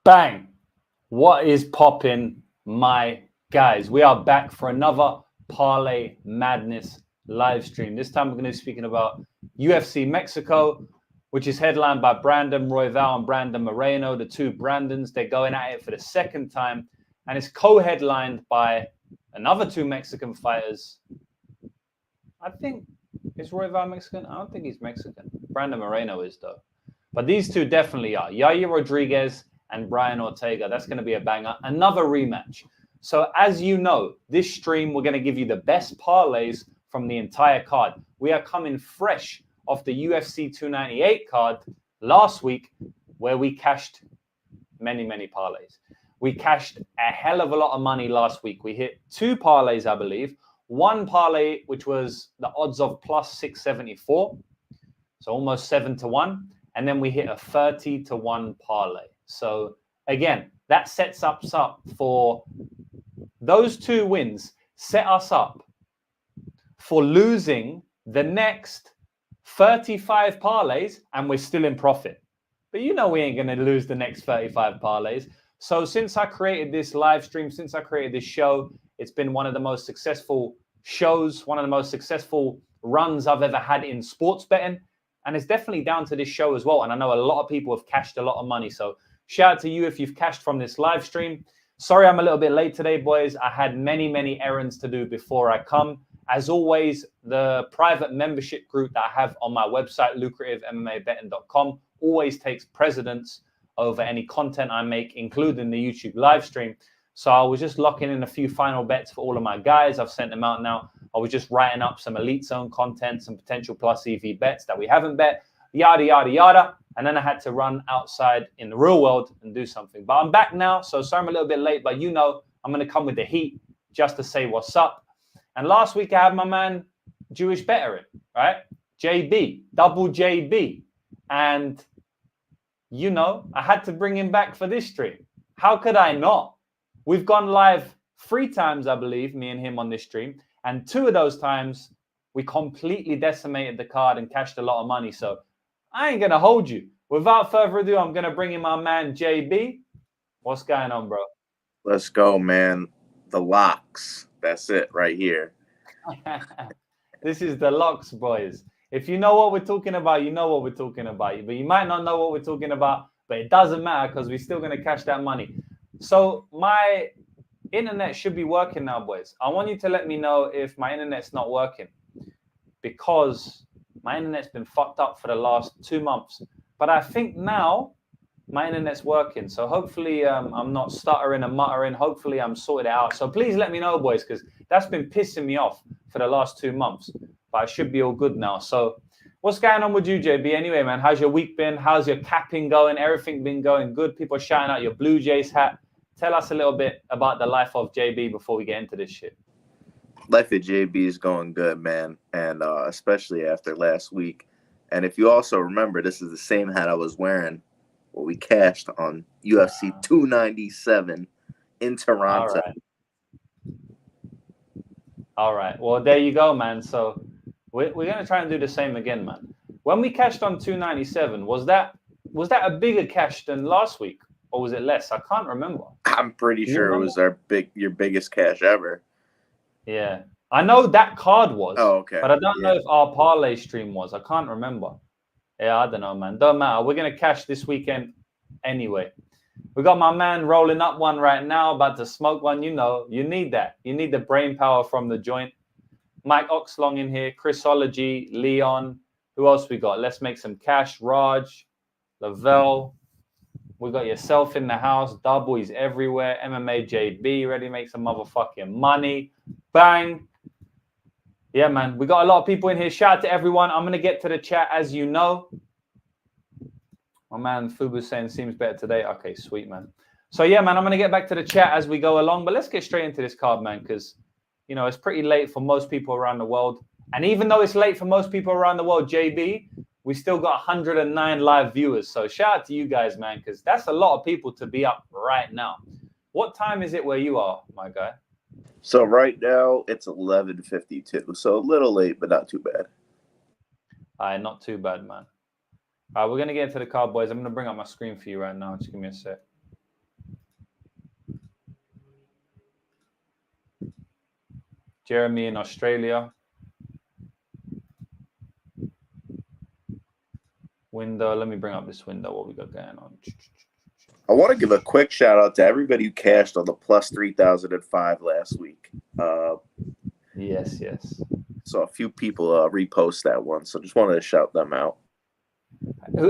Bang! What is popping, my guys? We are back for another Parlay Madness live stream. This time we're going to be speaking about UFC Mexico, which is headlined by Brandon Royval and Brandon Moreno, the two Brandons. They're going at it for the second time, and it's co-headlined by another two Mexican fighters. I think, is Royval Mexican? I don't think he's Mexican. Brandon Moreno is, though. But these two definitely are. Yair Rodriguez and Brian Ortega. That's going to be a banger. Another rematch. So as you know, this stream, we're going to give you the best parlays from the entire card. We are coming fresh off the UFC 298 card last week, where we cashed many parlays. We cashed a hell of a lot of money last week. We hit two parlays, I believe. One parlay, which was the odds of plus 674. So almost 7-1. And then we hit a 30-1 parlay. So again, that sets us up for those two wins, set us up for losing the next 35 parlays, and we're still in profit. But you know we ain't going to lose the next 35 parlays. So since I created this live stream, since I created this show, it's been one of the most successful shows, one of the most successful runs I've ever had in sports betting. And it's definitely down to this show as well. And I know a lot of people have cashed a lot of money. So shout out to you if you've cashed from this live stream. Sorry, I'm a little bit late today, boys. I had many errands to do before I come. As always, the private membership group that I have on my website, lucrativemmabetting.com, always takes precedence over any content I make, including the YouTube live stream. So I was just locking in a few final bets for all of my guys. I've sent them out now. I was just writing up some Elite Zone content, some potential plus EV bets that we haven't bet, yada. And then I had to run outside in the real world and do something. But I'm back now, so sorry I'm a little bit late, but you know I'm going to come with the heat just to say what's up. And last week I had my man, Jewish Veteran, right? JB, double JB. And, you know, I had to bring him back for this stream. How could I not? We've gone live 3 times, I believe, me and him on this stream. And 2 of those times, we completely decimated the card and cashed a lot of money. So I ain't going to hold you. Without further ado, I'm going to bring in my man, JB. What's going on, bro? Let's go, man. The locks. That's it right here. This is the locks, boys. If you know what we're talking about, you know what we're talking about. But you might not know what we're talking about, but it doesn't matter because we're still going to cash that money. So my internet should be working now, boys. I want you to let me know if my internet's not working, because my internet's been fucked up for the last 2 months. But I think now my internet's working. So hopefully I'm not stuttering and muttering. Hopefully I'm sorted it out. So please let me know, boys, because that's been pissing me off for the last 2 months. But I should be all good now. So what's going on with you, JB? Anyway, man, how's your week been? How's your capping going? Everything been going good? People are shouting out your Blue Jays hat. Tell us a little bit about the life of JB before we get into this shit. Life at JB is going good, man, and especially after last week. And if you also remember, this is the same hat I was wearing when we cashed on UFC 297 in Toronto. All right. Well, there you go, man. So we're going to try and do the same again, man. When we cashed on 297, was that a bigger cash than last week? Or was it less? I can't remember. I'm pretty sure it was your biggest cash ever. Yeah. I know that card was. Oh, okay. But I don't know if our parlay stream was. I can't remember. Yeah, I don't know, man. Don't matter. We're going to cash this weekend anyway. We got my man rolling up one right now, about to smoke one. You know, you need that. You need the brain power from the joint. Mike Oxlong in here, Chrisology, Leon. Who else we got? Let's make some cash. Raj, Lavelle. We got yourself in the house. Double, he's everywhere. MMA JB, ready to make some motherfucking money. Bang. Yeah, man. We got a lot of people in here. Shout out to everyone. I'm going to get to the chat, as you know. My man Fubu's saying seems better today. Okay, sweet, man. So, yeah, man, I'm going to get back to the chat as we go along. But let's get straight into this card, man, because, you know, it's pretty late for most people around the world. And even though it's late for most people around the world, JB, we still got 109 live viewers. So shout out to you guys, man, because that's a lot of people to be up right now. What time is it where you are, my guy? So right now it's 11:52. So a little late, but not too bad. All right, not too bad, man. All right, we're going to get into the card, boys. I'm going to bring up my screen for you right now. Just give me a sec. Jeremy in Australia. Window. Let me bring up this window. What we got going on? I want to give a quick shout out to everybody who cashed on the plus 3,005 last week. Yes. So a few people repost that one. So just wanted to shout them out.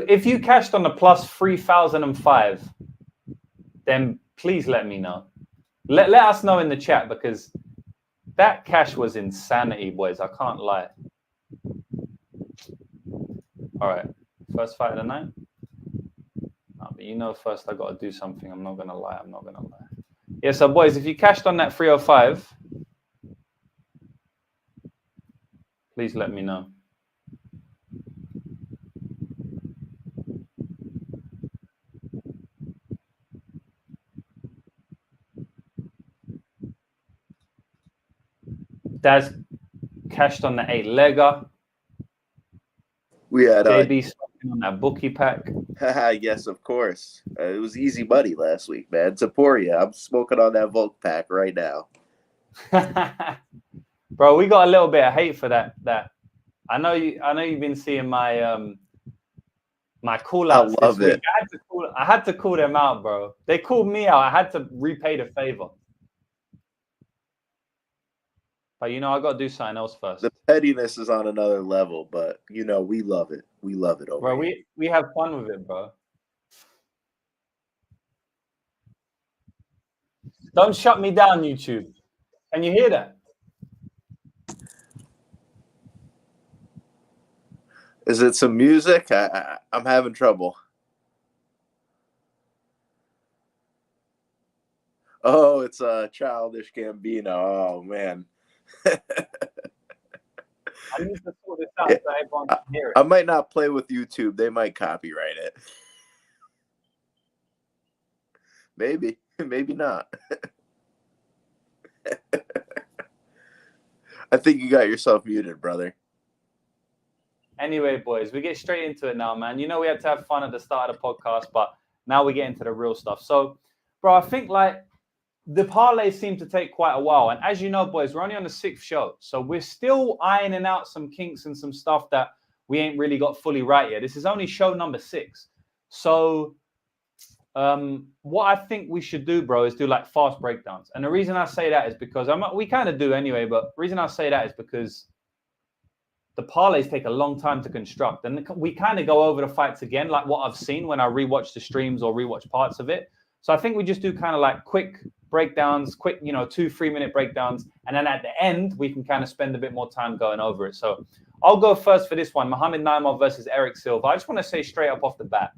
If you cashed on the plus 3,005, then please let me know. Let us know in the chat, because that cash was insanity, boys. I can't lie. All right. First fight of the night. No, but you know, first I got to do something. I'm not going to lie. Yeah, so boys, if you cashed on that 305, please let me know. Daz cashed on the 8-legger. We had JB on that bookie pack. yes, of course. It was easy money last week, man. Taporia, I'm smoking on that Volk pack right now. Bro, we got a little bit of hate for that. I know you've been seeing my my call outs this week. I had to call them out, bro. They called me out. I had to repay the favor. But you know, I got to do something else first. The pettiness is on another level, but you know, we love it. We love it over here. We have fun with it, bro. Don't shut me down, YouTube. Can you hear that? Is it some music? I'm having trouble. Oh, it's a Childish Gambino. Oh, man. I need to sort this out so everyone can hear it. I might not play with YouTube. They might copyright it. Maybe. Maybe not. I think you got yourself muted, brother. Anyway, boys, we get straight into it now, man. You know, we had to have fun at the start of the podcast, but now we get into the real stuff. So, bro, I think like the parlays seem to take quite a while. And as you know, boys, we're only on the 6th show. So we're still ironing out some kinks and some stuff that we ain't really got fully right yet. This is only show number 6. So what I think we should do, bro, is do like fast breakdowns. And the reason I say that is because we kind of do anyway, but the reason I say that is because the parlays take a long time to construct. And we kind of go over the fights again, like what I've seen when I rewatch the streams or rewatch parts of it. So I think we just do kind of like quick breakdowns, quick, 2-3 minute breakdowns. And then at the end, we can kind of spend a bit more time going over it. So I'll go first for this one, Muhammad Naimov versus Eric Silva. I just want to say straight up off the bat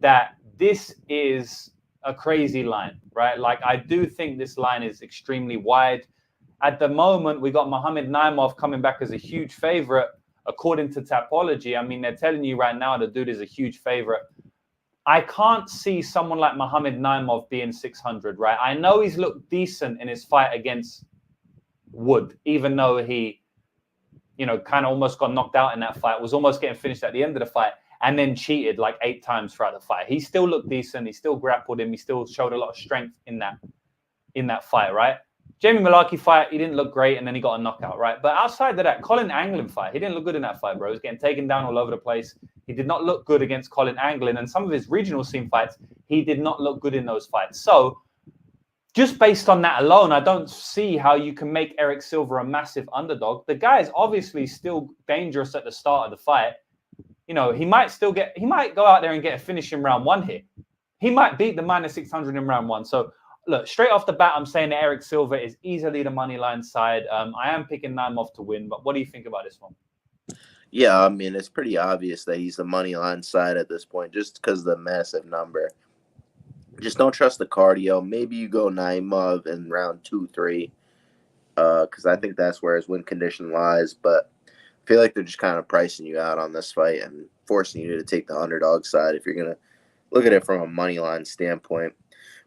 that this is a crazy line, right? Like, I do think this line is extremely wide. At the moment, we got Muhammad Naimov coming back as a huge favorite. According to Tapology, I mean, they're telling you right now the dude is a huge favorite. I can't see someone like Muhammad Naimov being 600, right? I know he's looked decent in his fight against Wood, even though he, kind of almost got knocked out in that fight, was almost getting finished at the end of the fight, and then cheated like 8 times throughout the fight. He still looked decent. He still grappled him. He still showed a lot of strength in that fight, right? Jamie Mullarkey fight, he didn't look great, and then he got a knockout, right? But outside of that, Colin Anglin fight, he didn't look good in that fight, bro. He was getting taken down all over the place. He did not look good against Colin Anglin, and some of his regional scene fights, he did not look good in those fights. So just based on that alone, I don't see how you can make Eric Silva a massive underdog. The guy is obviously still dangerous at the start of the fight. He might go out there and get a finish in round 1 here. He might beat the minus 600 in round 1. So look, straight off the bat, I'm saying that Eric Silva is easily the money line side. I am picking Naimov to win, but what do you think about this one? Yeah, I mean, it's pretty obvious that he's the money line side at this point, just because of the massive number. Just don't trust the cardio. Maybe you go Naimov in round 2-3, because I think that's where his win condition lies. But I feel like they're just kind of pricing you out on this fight and forcing you to take the underdog side if you're going to look at it from a money line standpoint.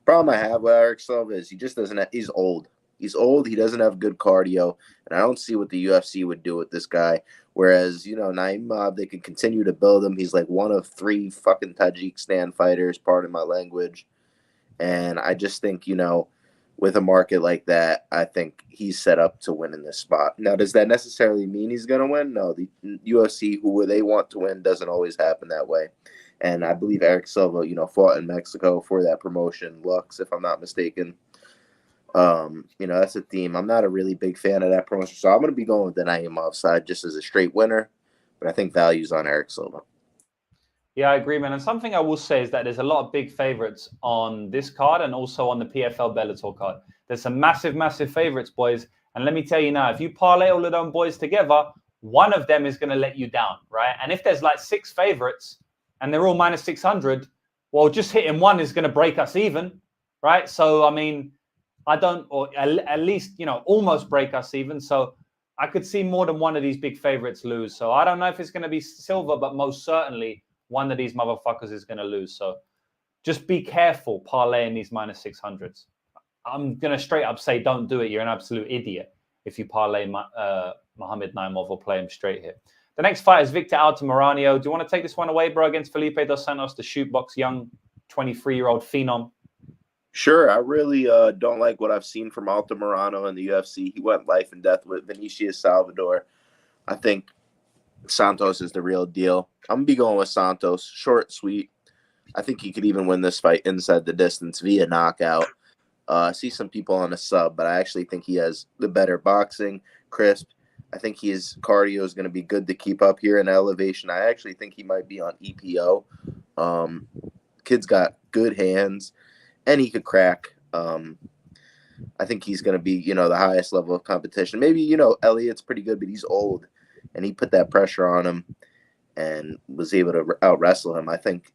Problem I have with Eric Silva is he just doesn't have, he's old. He's old. He doesn't have good cardio, and I don't see what the UFC would do with this guy. Whereas, Naimov, they can continue to build him. He's like one of 3 fucking Tajikistan fighters, pardon my language. And I just think, with a market like that, I think he's set up to win in this spot. Now, does that necessarily mean he's going to win? No, the UFC, who they want to win, doesn't always happen that way. And I believe Eric Silva, fought in Mexico for that promotion, Lux, if I'm not mistaken. That's a theme. I'm not a really big fan of that promotion, so I'm going to be going with the Naimov side just as a straight winner. But I think value's on Eric Silva. Yeah, I agree, man. And something I will say is that there's a lot of big favorites on this card and also on the PFL Bellator card. There's some massive, massive favorites, boys. And let me tell you now, if you parlay all of them boys together, one of them is going to let you down, right? And if there's like 6 favorites and they're all minus 600, well, just hitting one is going to break us even, right? So, I mean, or at least, almost break us even. So I could see more than one of these big favorites lose. So I don't know if it's going to be Silva, but most certainly one of these motherfuckers is going to lose. So just be careful parlaying these minus 600s. I'm going to straight up say don't do it. You're an absolute idiot if you parlay Mohamed Naimov or play him straight here. The next fight is Victor Altamirano. Do you want to take this one away, bro, against Felipe Dos Santos, the shootbox young 23-year-old phenom? Sure. I really don't like what I've seen from Altamirano in the UFC. He went life and death with Vinicius Salvador. I think Santos is the real deal. I'm going to be going with Santos. Short, sweet. I think he could even win this fight inside the distance via knockout. I see some people on a sub, but I actually think he has the better boxing, crisp. I think his cardio is going to be good to keep up here in elevation. I actually think he might be on EPO. Kid's got good hands, and he could crack. I think he's going to be, the highest level of competition. Maybe, Elliott's pretty good, but he's old, and he put that pressure on him and was able to out-wrestle him. I think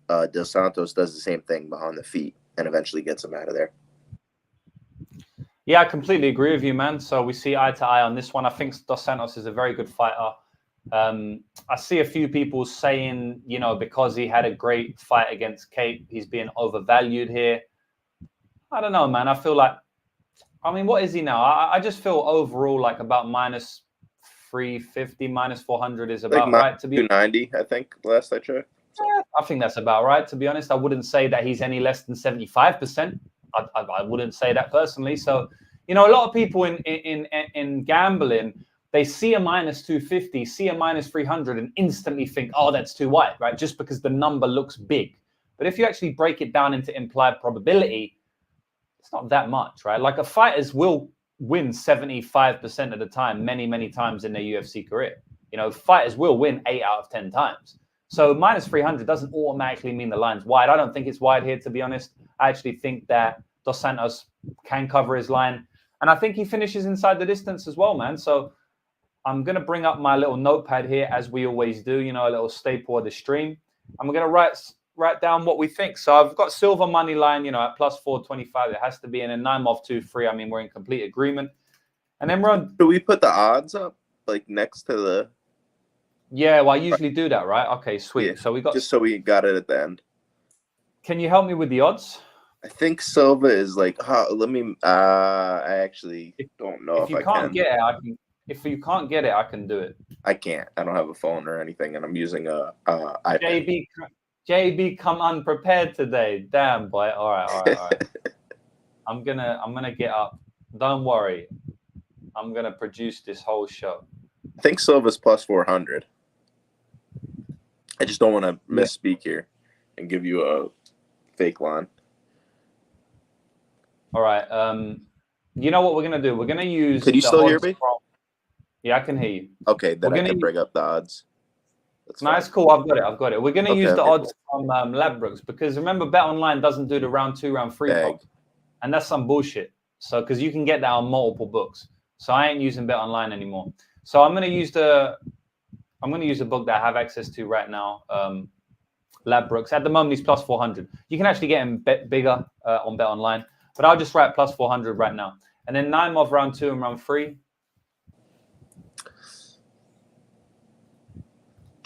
Dos Santos does the same thing behind the feet and eventually gets him out of there. Yeah, I completely agree with you, man. So we see eye to eye on this one. I think Dos Santos is a very good fighter. I see a few people saying, because he had a great fight against Cape, he's being overvalued here. I don't know, man. I feel like, what is he now? I just feel overall like about minus 350, minus 400 is about right to be 290, I think, last I checked. So. Yeah, I think that's about right. To be honest, I wouldn't say that he's any less than 75%. I wouldn't say that personally. So, a lot of people in gambling, they see a minus 250, see a minus 300 and instantly think, oh, that's too wide, right? Just because the number looks big. But if you actually break it down into implied probability, it's not that much, right? Like fighters will win 75% of the time, many, many times in their UFC career. Fighters will win 8 out of 10 times. So minus 300 doesn't automatically mean the line's wide. I don't think it's wide here, to be honest. I actually think that Dos Santos can cover his line. And I think he finishes inside the distance as well, man. So I'm going to bring up my little notepad here, as we always do, a little staple of the stream. I'm going to write down what we think. So I've got Silva money line, at plus 425. It has to be in a Naimov 2-3. We're in complete agreement. And then we're on. Do we put the odds up, like next to the... Yeah, well, I usually do that, right? Okay, sweet. Yeah, so we got... Just so we got it at the end. Can you help me with the odds? I think Silva is like, let me, I actually don't know if I can. If you can't get it, I can do it. I can't. I don't have a phone or anything, and I'm using a iPad. JB, come unprepared today. Damn, boy. All right. I'm gonna get up. Don't worry. I'm gonna produce this whole show. I think Silva's plus 400. I just don't want to misspeak here and give you a fake line. All right. You know what we're gonna do? We're gonna use. Could you still hear me? Yeah, I can hear you. Okay, then I can bring up the odds. That's cool. I've got it. We're gonna use the odds from Ladbrokes, because remember, BetOnline doesn't do the round 2, round 3 pop, and that's some bullshit. So because you can get that on multiple books. So I ain't using BetOnline anymore. So I'm gonna use a book that I have access to right now. Ladbrokes. At the moment, he's plus 400. You can actually get him bigger on BetOnline. But I'll just write plus 400 right now. And then Naimov round 2 and round 3.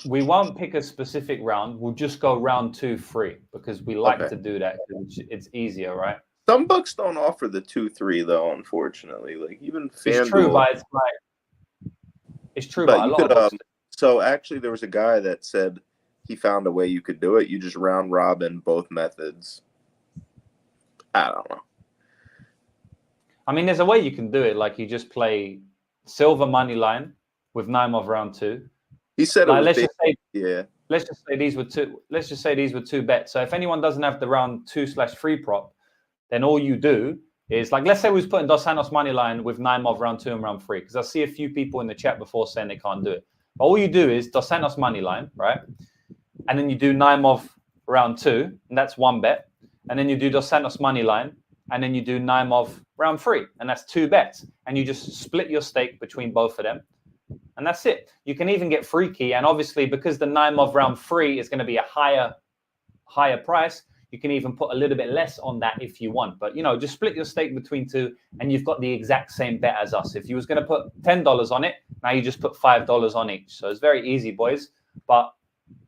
We won't pick a specific round. We'll just go round 2, 3, because we like to do that. It's easier, right? Some books don't offer the 2-3 though, unfortunately. Like even FanDuel. It's true, but it's true, but a lot of books. So actually, there was a guy that said he found a way you could do it. You just round robin both methods. I don't know. I mean, there's a way you can do it. Like you just play silver money line with Naimov round 2. He said like, it was let's big. just say, Yeah. let's just say these were two. Let's just say these were 2 bets. So if anyone doesn't have the round 2/3 prop, then all you do is like, let's say we was putting Dos Santos money line with Naimov round 2 and round 3, because I see a few people in the chat before saying they can't do it. But all you do is Dos Santos money line, right? And then you do Naimov round 2, and that's 1 bet. And then you do Dos Santos money line, and then you do Naimov round 3, and that's 2 bets. And you just split your stake between both of them. And that's it. You can even get freaky. And obviously, because the Naimov round 3 is going to be a higher price, you can even put a little bit less on that if you want. But, just split your stake between 2, and you've got the exact same bet as us. If you was going to put $10 on it, now you just put $5 on each. So it's very easy, boys. But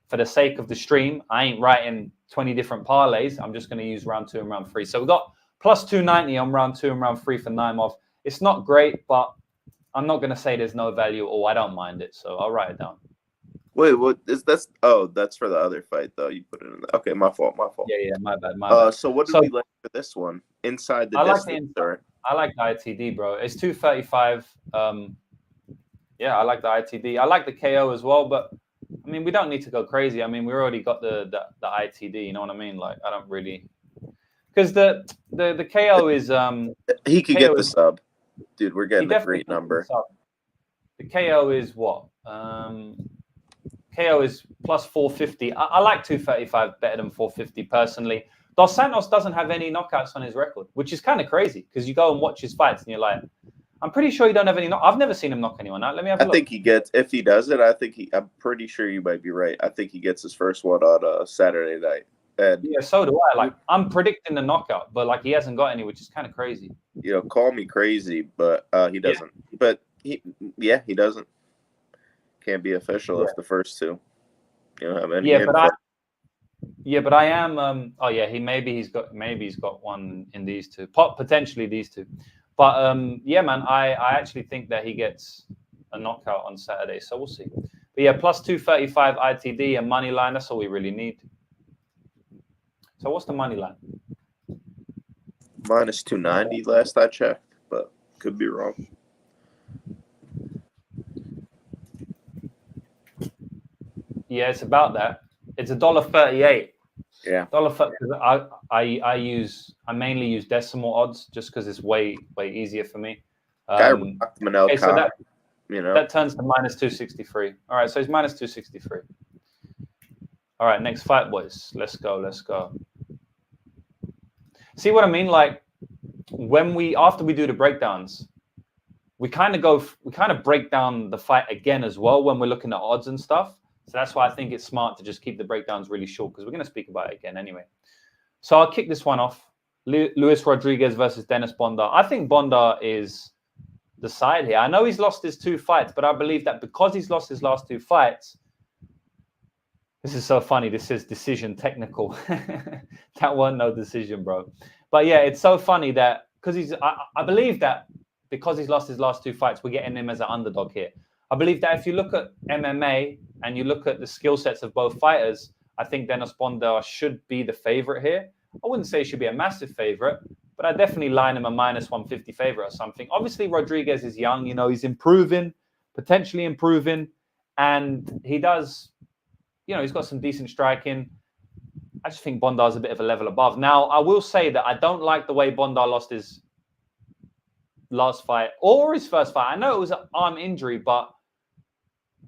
for the sake of the stream, I ain't writing 20 different parlays. I'm just going to use round 2 and round 3. So we've got plus 290 on round 2 and round 3 for Naimov. It's not great, but I'm not going to say there's no value, or I don't mind it. So I'll write it down. Wait, what is that? Oh, that's for the other fight, though. You put it in there. Okay, my fault. Yeah, my bad. So what do we like for this one? Inside the distance? I like the ITD, bro. It's 235. Yeah, I like the ITD. I like the KO as well, but I mean, we don't need to go crazy. I mean, we already got the ITD. You know what I mean? Like, I don't really, because the KO is he could get the sub, dude. We're getting a great number. The KO is what? KO is plus 450. I like 235 better than 450 personally. Dos Santos doesn't have any knockouts on his record, which is kind of crazy because you go and watch his fights and you're like, I'm pretty sure you don't have any. I've never seen him knock anyone out. Let me have a look. I think he gets, if he does it, I'm pretty sure you might be right. I think he gets his first one on Saturday night. And, yeah, so do I. Like, I'm predicting the knockout, but like he hasn't got any, which is kind of crazy. Call me crazy, but he doesn't. Yeah. But he doesn't. Can't be official if the first 2. You don't have any. Yeah, but I am. He's got one in these 2. Potentially these 2. But yeah, man, I actually think that he gets a knockout on Saturday, so we'll see. But yeah, plus 235 ITD and money line. That's all we really need. So what's the money line? Minus 290 last I checked, but could be wrong. Yeah, it's about that. It's $1.38. Yeah. I mainly use decimal odds just because it's way easier for me. That turns to minus 263. All right, so it's minus 263. All right, next fight, boys. Let's go. See what I mean? Like after we do the breakdowns, we kind of break down the fight again as well when we're looking at odds and stuff. So that's why I think it's smart to just keep the breakdowns really short because we're going to speak about it again anyway. So I'll kick this one off. Luis Rodriguez versus Dennis Bondar. I think Bondar is the side here. I know he's lost his 2 fights, but I believe that because he's lost his last 2 fights, this is so funny. This is decision technical. That wasn't no decision, bro. But yeah, it's so funny that because I believe that because he's lost his last 2 fights, we're getting him as an underdog here. I believe that if you look at MMA and you look at the skill sets of both fighters, I think Dennis Bondar should be the favorite here. I wouldn't say he should be a massive favorite, but I definitely line him a minus 150 favorite or something. Obviously, Rodriguez is young. He's improving, potentially improving, and he does, he's got some decent striking. I just think Bondar's a bit of a level above. Now, I will say that I don't like the way Bondar lost his last fight or his first fight. I know it was an arm injury, but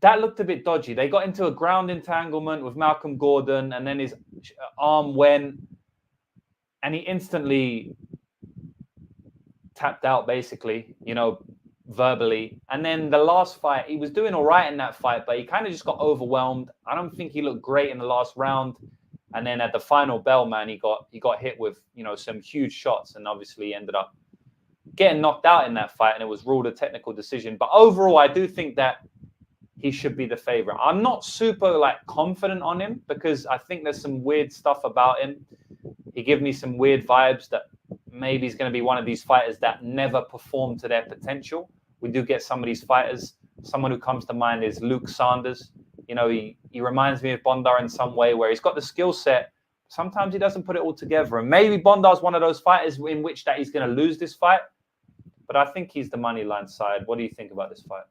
that looked a bit dodgy. They got into a ground entanglement with Malcolm Gordon, and then his arm went, and he instantly tapped out, basically, verbally. And then the last fight, he was doing all right in that fight, but he kind of just got overwhelmed. I don't think he looked great in the last round. And then at the final bell, man, he got hit with, some huge shots, and obviously ended up getting knocked out in that fight, and it was ruled a technical decision. But overall, I do think that he should be the favorite. I'm not super confident on him because I think there's some weird stuff about him. He gives me some weird vibes that maybe he's going to be one of these fighters that never perform to their potential. We do get some of these fighters. Someone who comes to mind is Luke Sanders. He reminds me of Bondar in some way where he's got the skill set. Sometimes he doesn't put it all together. And maybe Bondar's one of those fighters in which that he's going to lose this fight. but I think he's the money line side. What do you think about this fight?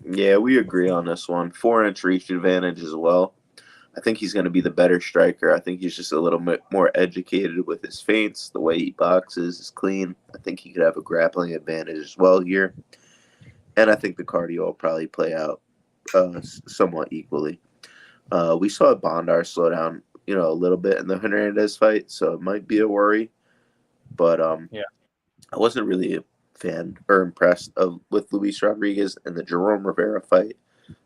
Yeah, we agree on this one. 4-inch reach advantage as well. I think he's going to be the better striker. I think he's just a little bit more educated with his feints. The way he boxes is clean. I think he could have a grappling advantage as well here. And I think the cardio will probably play out somewhat equally. We saw Bondar slow down, a little bit in the Hernandez fight, so it might be a worry. But Yeah. I wasn't really a fan or impressed with Luis Rodriguez in the Jerome Rivera fight.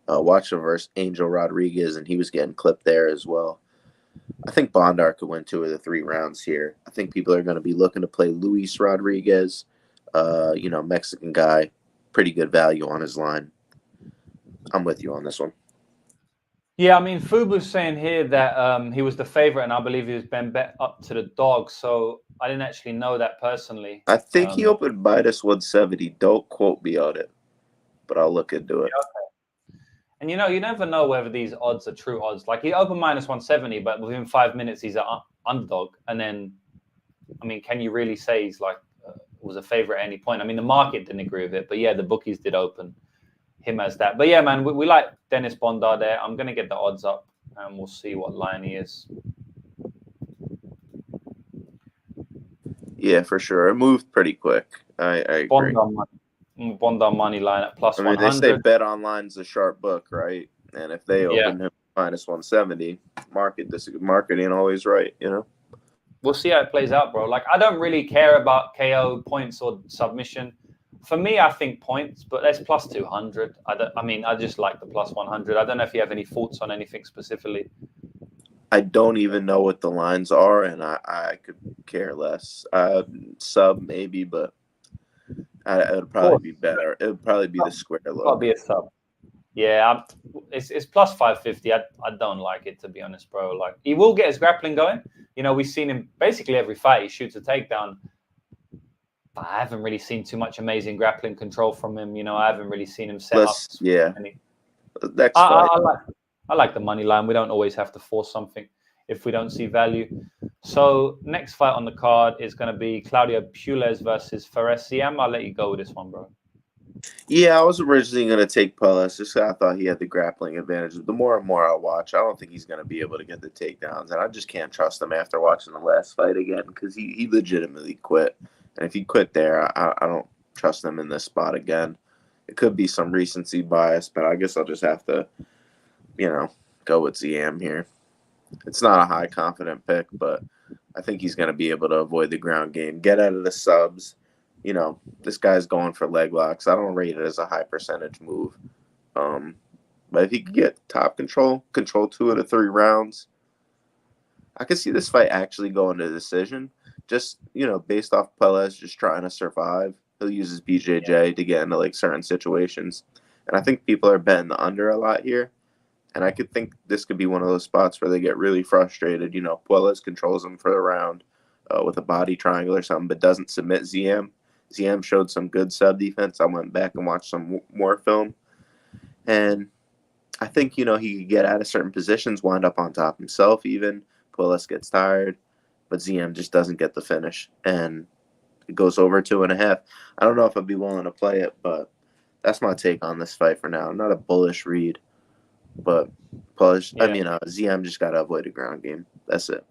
Watched him versus Angel Rodriguez, and he was getting clipped there as well. I think Bondar could win 2 of the 3 rounds here. I think people are going to be looking to play Luis Rodriguez, Mexican guy, pretty good value on his line. I'm with you on this one. Yeah, I mean, Fubu's saying here that he was the favorite, and I believe he was been bet up to the dog. So I didn't actually know that personally. I think he opened minus 170. Don't quote me on it, but I'll look into it. Yeah, okay. And you never know whether these odds are true odds. Like he opened minus 170, but within 5 minutes he's an underdog. And then, I mean, can you really say he's like was a favorite at any point? I mean, the market didn't agree with it, but yeah, the bookies did open him as that. But yeah, man, we like Dennis Bondar there. I'm gonna get the odds up, and we'll see what line he is. Yeah, for sure. It moved pretty quick. I agree. Bondar money line at plus 100. They say bet online's a sharp book, right? And if they open him minus 170, market ain't always right, We'll see how it plays out, bro. Like, I don't really care about KO points or submission. For me, I think points, but that's plus 200. I just like the plus 100. I don't know if you have any thoughts on anything specifically. I don't even know what the lines are, and I could care less. Sub maybe, but it would probably be better. It would probably be the square low. Probably be a sub. Yeah, it's plus 550. I don't like it, to be honest, bro. Like, he will get his grappling going. We've seen him basically every fight. He shoots a takedown. I haven't really seen too much amazing grappling control from him. I haven't really seen him set up. Yeah. I like the money line. We don't always have to force something if we don't see value. So next fight on the card is going to be Claudio Puelles versus Fares Ziam. I'll let you go with this one, bro. Yeah, I was originally going to take Puelles. Just I thought he had the grappling advantage. The more and more I watch, I don't think he's going to be able to get the takedowns. And I just can't trust him after watching the last fight again because he legitimately quit. And if he quit there, I don't trust him in this spot again. It could be some recency bias, but I guess I'll just have to, go with Ziam here. It's not a high confident pick, but I think he's going to be able to avoid the ground game, get out of the subs. This guy's going for leg locks. I don't rate it as a high percentage move. But if he could get top control 2 of the 3 rounds, I could see this fight actually going to decision. Just, based off Puelles just trying to survive. He'll use his BJJ to get into, like, certain situations. And I think people are betting the under a lot here. And I could think this could be one of those spots where they get really frustrated. Puelles controls him for the round with a body triangle or something, but doesn't submit Ziam. Ziam showed some good sub defense. I went back and watched some more film. And I think, he could get out of certain positions, wind up on top himself even. Puelles gets tired. But Ziam just doesn't get the finish, and it goes over 2.5. I don't know if I'd be willing to play it, but that's my take on this fight for now. Not a bullish read, but Ziam just got to avoid the ground game. That's it.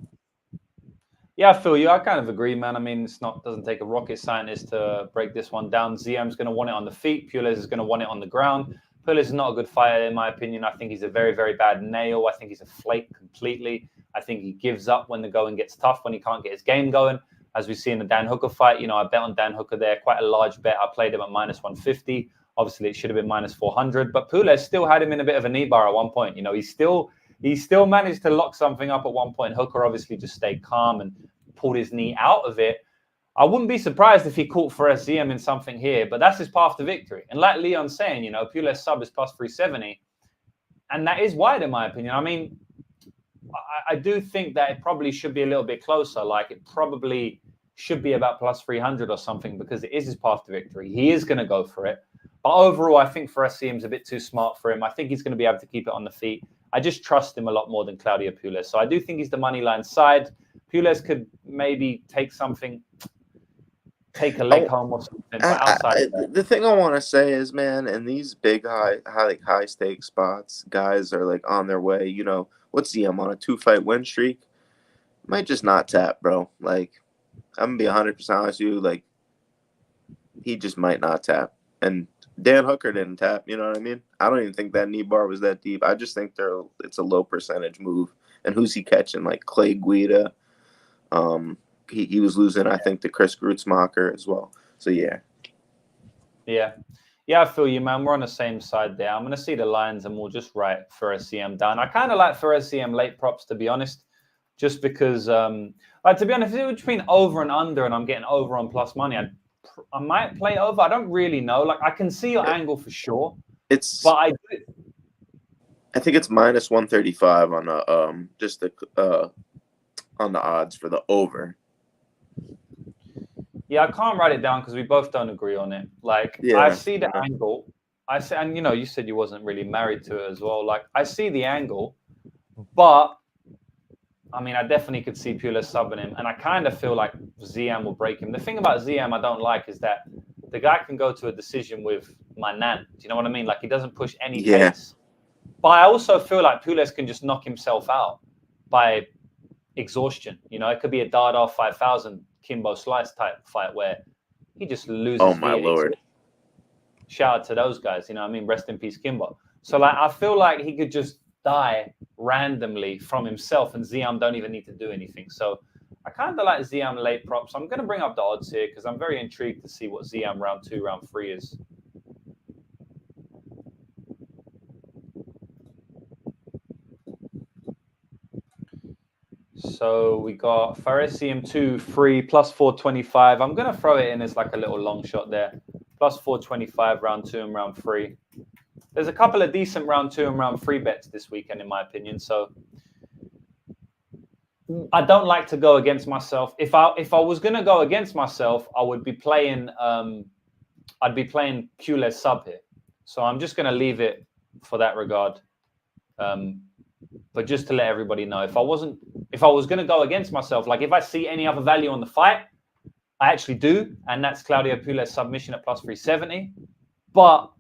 Yeah, I feel you. I kind of agree, man. I mean, doesn't take a rocket scientist to break this one down. Ziam's going to want it on the feet. Puelles is going to want it on the ground. Puelles is not a good fighter, in my opinion. I think he's a very, very bad nail. I think he's a flake completely. I think he gives up when the going gets tough, when he can't get his game going. As we see in the Dan Hooker fight, I bet on Dan Hooker there, quite a large bet. I played him at minus 150. Obviously, it should have been minus 400. But Puelles still had him in a bit of a knee bar at one point. He still managed to lock something up at one point. Hooker obviously just stayed calm and pulled his knee out of it. I wouldn't be surprised if he caught Fares Ziam in something here, but that's his path to victory. And like Leon's saying, Puelles sub is plus 370. And that is wide, in my opinion. I mean, I do think that it probably should be a little bit closer. Like, it probably should be about plus 300 or something because it is his path to victory. He is going to go for it. But overall, I think Fares Ziam's a bit too smart for him. I think he's going to be able to keep it on the feet. I just trust him a lot more than Claudio Puelles. So I do think he's the money line side. Puelles could maybe take something. take a leg home or something. But outside of that, The thing I want to say is, man, in these big high stakes spots, guys are like on their way. You know, what's ZM on a 2-fight win streak? Might just not tap, bro. Like, I'm gonna be 100% honest with you. Like, he just might not tap. And Dan Hooker didn't tap. You know what I mean? I don't even think that knee bar was that deep. I just think it's a low percentage move. And who's he catching? Like Clay Guida. He was losing, I think, to Chris Grutzmacher as well. So yeah. Yeah, I feel you, man. We're on the same side there. I'm gonna see the lines, and we'll just write for SCM down. I kind of like for SCM late props, to be honest, just because, like, to be honest, if it was between over and under, and I'm getting over on plus money, I might play over. I don't really know. Like, I can see your angle for sure. But I think it's minus 135 on the just the on the odds for the over. Yeah, I can't write it down because we both don't agree on it. Like, Yeah, I see the angle. I see, and you said you wasn't really married to it as well. Like, I see the angle, but I mean, I definitely could see Pulis subbing him, and I kind of feel like ZM will break him. The thing about ZM I don't like is that the guy can go to a decision with my nan. Do you know what I mean? Like, he doesn't push any pace. But I also feel like Pulis can just knock himself out by exhaustion. It could be a Dardar 5000 Kimbo Slice type fight where he just loses. Oh my lord! Shout out to those guys. You know what I mean? Rest in peace, Kimbo. So like, I feel like he could just die randomly from himself, and Ziam don't even need to do anything. So I kind of like Ziam late props. I'm going to bring up the odds here because I'm very intrigued to see what Ziam round 2, round 3 is. So we got Faresium 2 free plus 425. I'm going to throw it in as like a little long shot there. Plus 425 round 2 and round 3. There's a couple of decent round 2 and round 3 bets this weekend, in my opinion. So I don't like to go against myself. If I was going to go against myself, I would be playing I'd be playing Pulis sub here. So I'm just going to leave it for that regard. But just to let everybody know, if I was going to go against myself, like if I see any other value on the fight, I actually do, and that's Claudio Pulis submission at plus 370. But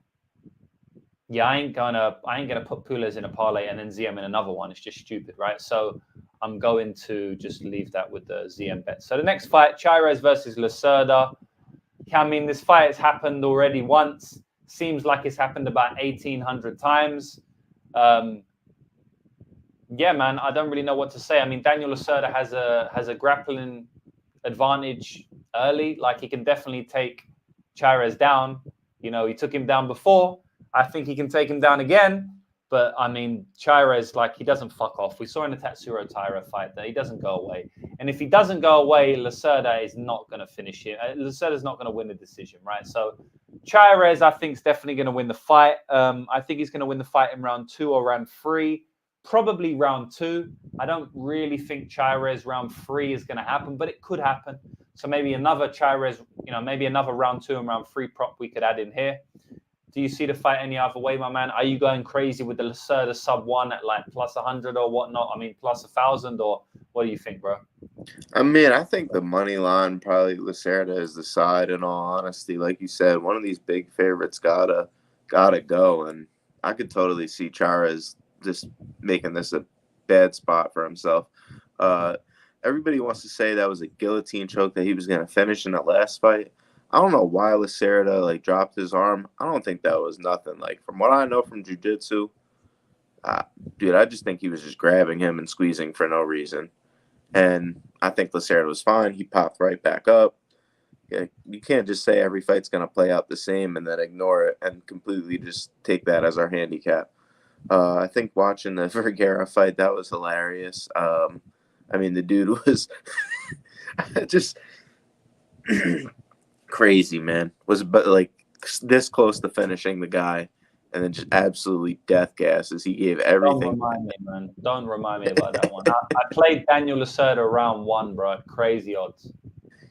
yeah, I ain't gonna put Pulis in a parlay and then ZM in another one. It's just stupid, right? So I'm going to just leave that with the ZM bet. So the next fight, Chairez versus Lacerda. I mean, this fight has happened already once. Seems like it's happened about 1,800 times. Yeah, man, I don't really know what to say. I mean, Daniel Lacerda has a grappling advantage early. Like, he can definitely take Chairez down. He took him down before. I think he can take him down again. But, I mean, Chairez, like, he doesn't fuck off. We saw in the Tatsuro Taira fight that he doesn't go away. And if he doesn't go away, Lacerda is not going to finish it. Lacerda's not going to win the decision, right? So Chairez, I think, is definitely going to win the fight. I think he's going to win the fight in round 2 or round 3. Probably round 2. I don't really think Chairez round 3 is going to happen, but it could happen. So maybe another Chairez, maybe another round 2 and round 3 prop we could add in here. Do you see the fight any other way, my man? Are you going crazy with the Lacerda sub 1 at like plus 100 or whatnot? I mean, plus 1,000, or what do you think, bro? I mean, I think the money line probably Lacerda is the side. In all honesty, like you said, one of these big favorites gotta go, and I could totally see Chairez just making this a bad spot for himself. Everybody wants to say that was a guillotine choke that he was going to finish in that last fight. I don't know why Lacerda dropped his arm. I don't think that was nothing. Like, from what I know from jiu-jitsu, dude, I just think he was just grabbing him and squeezing for no reason. And I think Lacerda was fine. He popped right back up. Yeah, you can't just say every fight's going to play out the same and then ignore it and completely just take that as our handicap. I think watching the Vergara fight, that was hilarious. I mean, the dude was just crazy, man. Was like this close to finishing the guy, and then just absolutely death gases. He gave everything. Don't remind me, man. Don't remind me about that one. I played Daniel Lacerda round 1, bro. Crazy odds.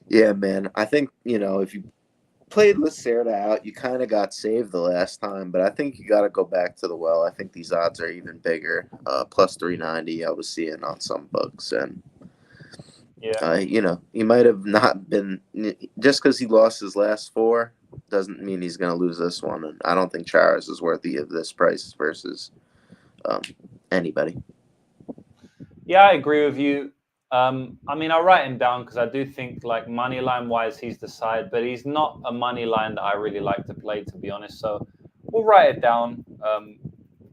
Yeah, man. I think, if you played Lacerda out, you kind of got saved the last time, but I think you got to go back to the well. I think these odds are even bigger. Plus 390 I was seeing on some books. And Yeah. He might have not been just because he lost his last 4 doesn't mean he's going to lose this one. And I don't think Charas is worthy of this price versus anybody. Yeah, I agree with you. I mean, I'll write him down because I do think, like, money line wise, he's the side, but he's not a money line that I really like to play, to be honest. So we'll write it down.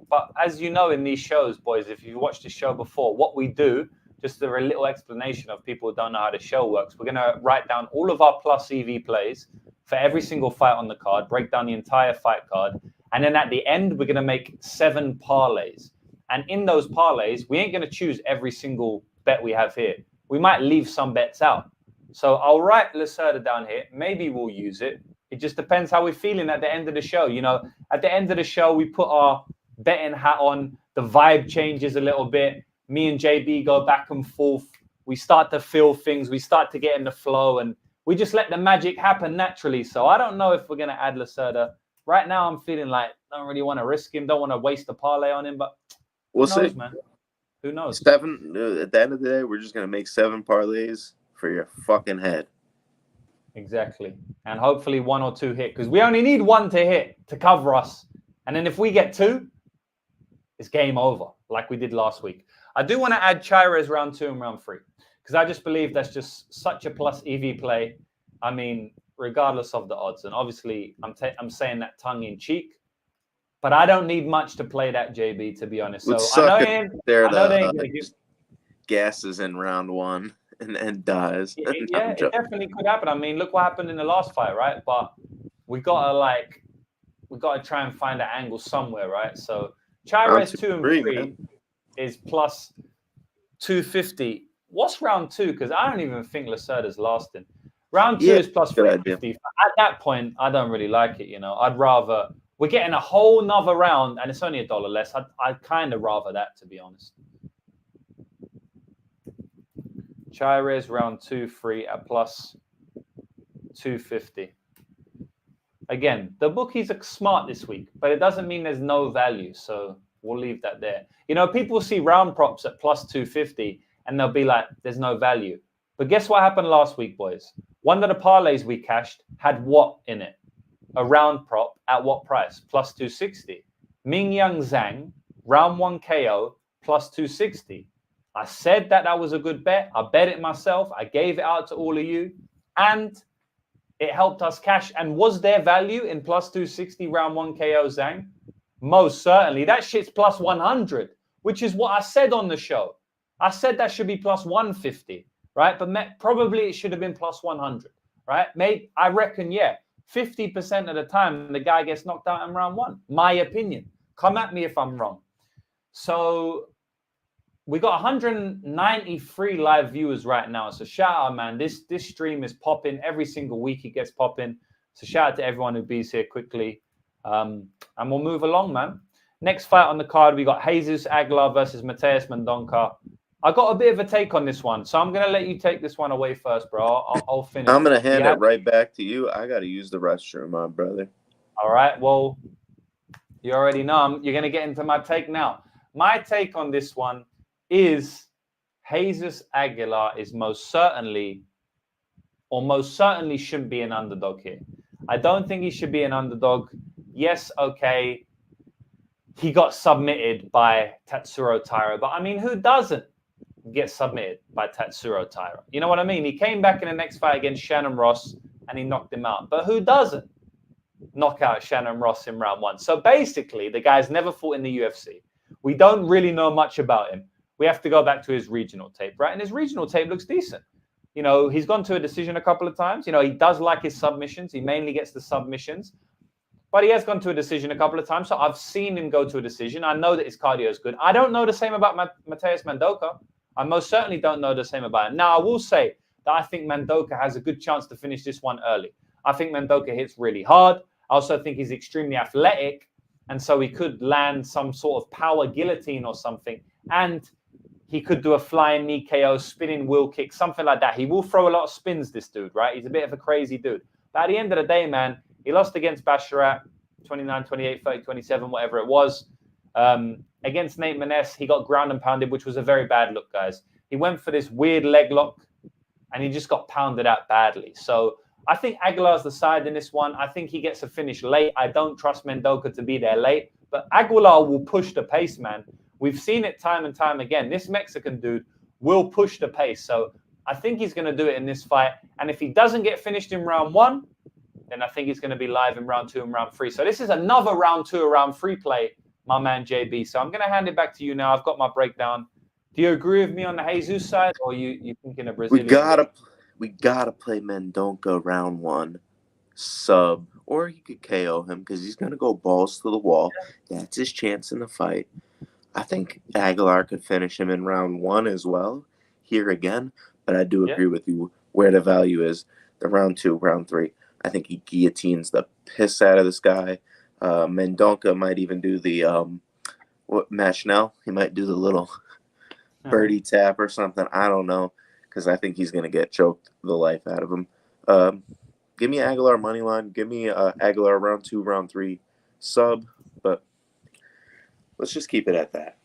But as you know, in these shows, boys, if you've watched the show before, what we do, just a little explanation of people who don't know how the show works, we're going to write down all of our plus EV plays for every single fight on the card, break down the entire fight card, and then at the end, we're going to make 7 parlays. And in those parlays, we ain't going to choose every single bet we have here. We might leave some bets out. So I'll write Lacerda down here. Maybe we'll use it. It just depends how we're feeling at the end of the show. At the end of the show, we put our betting hat on. The vibe changes a little bit. Me and JB go back and forth. We start to feel things. We start to get in the flow. And we just let the magic happen naturally. So I don't know if we're going to add Lacerda. Right now, I'm feeling like I don't really want to risk him. Don't want to waste a parlay on him. But who knows, man? Who knows? 7 at the end of the day, we're just gonna make 7 parlays for your fucking head. Exactly, and hopefully 1 or 2 hit because we only need 1 to hit to cover us, and then if we get 2, it's game over like we did last week. I do want to add Chairez round 2 and round 3 because I just believe that's just such a plus EV play. I mean, regardless of the odds, and obviously I'm saying that tongue in cheek. But I don't need much to play that, JB, to be honest. So I know they ain't gonna just gasses in round 1 and dies. Yeah, it definitely could happen. I mean, look what happened in the last fight, right? But we gotta try and find an angle somewhere, right? So Chairez 2 and 3 is plus 250. What's round 2? Because I don't even think Lacerda's lasting. Round 2 is plus 350. At that point, I don't really like it. I'd rather. We're getting a whole nother round, and it's only $1 less. I'd kind of rather that, to be honest. Chairez round 2, 3 at plus 250. Again, the bookies are smart this week, but it doesn't mean there's no value. So we'll leave that there. People see round props at plus 250, and they'll be like, there's no value. But guess what happened last week, boys? One of the parlays we cashed had what in it? A round prop at what price? Plus 260. Ming Yang Zhang, round 1 KO, plus 260. I said that was a good bet. I bet it myself. I gave it out to all of you. And it helped us cash. And was there value in plus 260 round 1 KO Zhang? Most certainly. That shit's plus 100, which is what I said on the show. I said that should be plus 150, right? But probably it should have been plus 100, right? I reckon, yeah. 50% of the time, the guy gets knocked out in round 1. My opinion. Come at me if I'm wrong. So we got 193 live viewers right now. So shout out, man. This stream is popping. Every single week it gets popping. So shout out to everyone who bees here quickly. And we'll move along, man. Next fight on the card, we got Jesus Aguilar versus Mateus Mendonca. I got a bit of a take on this one, so I'm going to let you take this one away first, bro. I'll finish. I'm going to hand it right back to you. I got to use the restroom, my brother. All right. Well, you already know. You're going to get into my take now. My take on this one is Jesus Aguilar is most certainly shouldn't be an underdog here. I don't think he should be an underdog. Yes, okay. He got submitted by Tatsuro Taira, but I mean, who doesn't get submitted by Tatsuro Taira? You know what I mean? He came back in the next fight against Shannon Ross and he knocked him out. But who doesn't knock out Shannon Ross in round 1? So basically, the guy's never fought in the UFC. We don't really know much about him. We have to go back to his regional tape, right? And his regional tape looks decent. He's gone to a decision a couple of times. He does like his submissions. He mainly gets the submissions. But he has gone to a decision a couple of times. So I've seen him go to a decision. I know that his cardio is good. I don't know the same about Mateus Mendonca. I most certainly don't know the same about him. Now, I will say that I think Mendonca has a good chance to finish this one early. I think Mendonca hits really hard. I also think he's extremely athletic. And so he could land some sort of power guillotine or something. And he could do a flying knee KO, spinning wheel kick, something like that. He will throw a lot of spins, this dude, right? He's a bit of a crazy dude. But at the end of the day, man, he lost against Basharat, 29, 28, 30, 27, whatever it was. Against Nate Maness, he got ground and pounded, which was a very bad look, guys. He went for this weird leg lock. and he just got pounded out badly. So I think Aguilar's the side in this one. I think he gets a finish late. I don't trust Mendoza to be there late, but Aguilar will push the pace, man. We've seen it time and time again. This Mexican dude will push the pace. So I think he's going to do it in this fight. And if he doesn't get finished in round 1, then I think he's going to be live in round 2 and round 3. So this is another round 2 or round 3 play, my man JB. So I'm going to hand it back to you now. I've got my breakdown. Do you agree with me on the Jesus side, or you thinking a Brazilian? We gotta play Mendoza round 1 sub, or you could KO him because he's gonna go balls to the wall. That's his chance in the fight. I think Aguilar could finish him in round 1 as well. Here again, but I do agree with you where the value is. The round 2, round 3. I think he guillotines the piss out of this guy. Mendoza might even do the Machinel. He might do the little birdie tap or something. I don't know, because I think he's going to get choked the life out of him. Give me Aguilar money line. Give me Aguilar round 2, round 3 sub. But let's just keep it at that.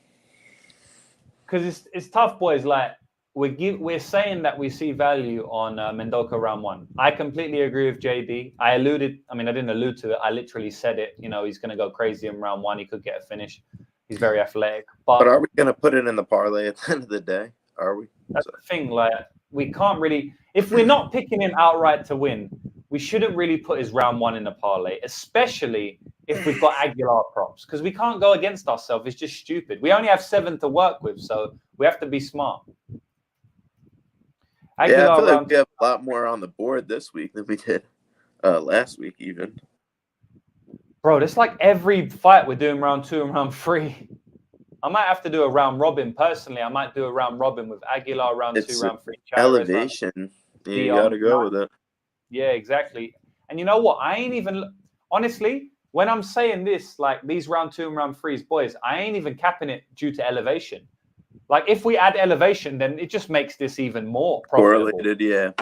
Because it's tough, boys. Like we're saying that we see value on Mendoza round 1. I completely agree with JB. I didn't allude to it. I literally said it. You know, he's going to go crazy in round 1. He could get a finish. He's very athletic. But are we going to put it in the parlay at the end of the day? Are we? That's the thing. Like, we can't really, if we're not picking him outright to win, we shouldn't really put his round 1 in the parlay, especially if we've got Aguilar props, because we can't go against ourselves. It's just stupid. We only have 7 to work with, so we have to be smart. Aguilar, I feel like we have a lot more on the board this week than we did last week, even. Bro, it's like every fight we're doing round 2 and round 3. I might have to do a round robin personally. I might do a round robin with Aguilar round 2, round 3. Elevation. You got to go with it. Yeah, exactly. And you know what? I ain't even, honestly, when I'm saying this, like these round 2 and round 3s, boys, I ain't even capping it due to elevation. Like if we add elevation, then it just makes this even more profitable. Correlated, yeah.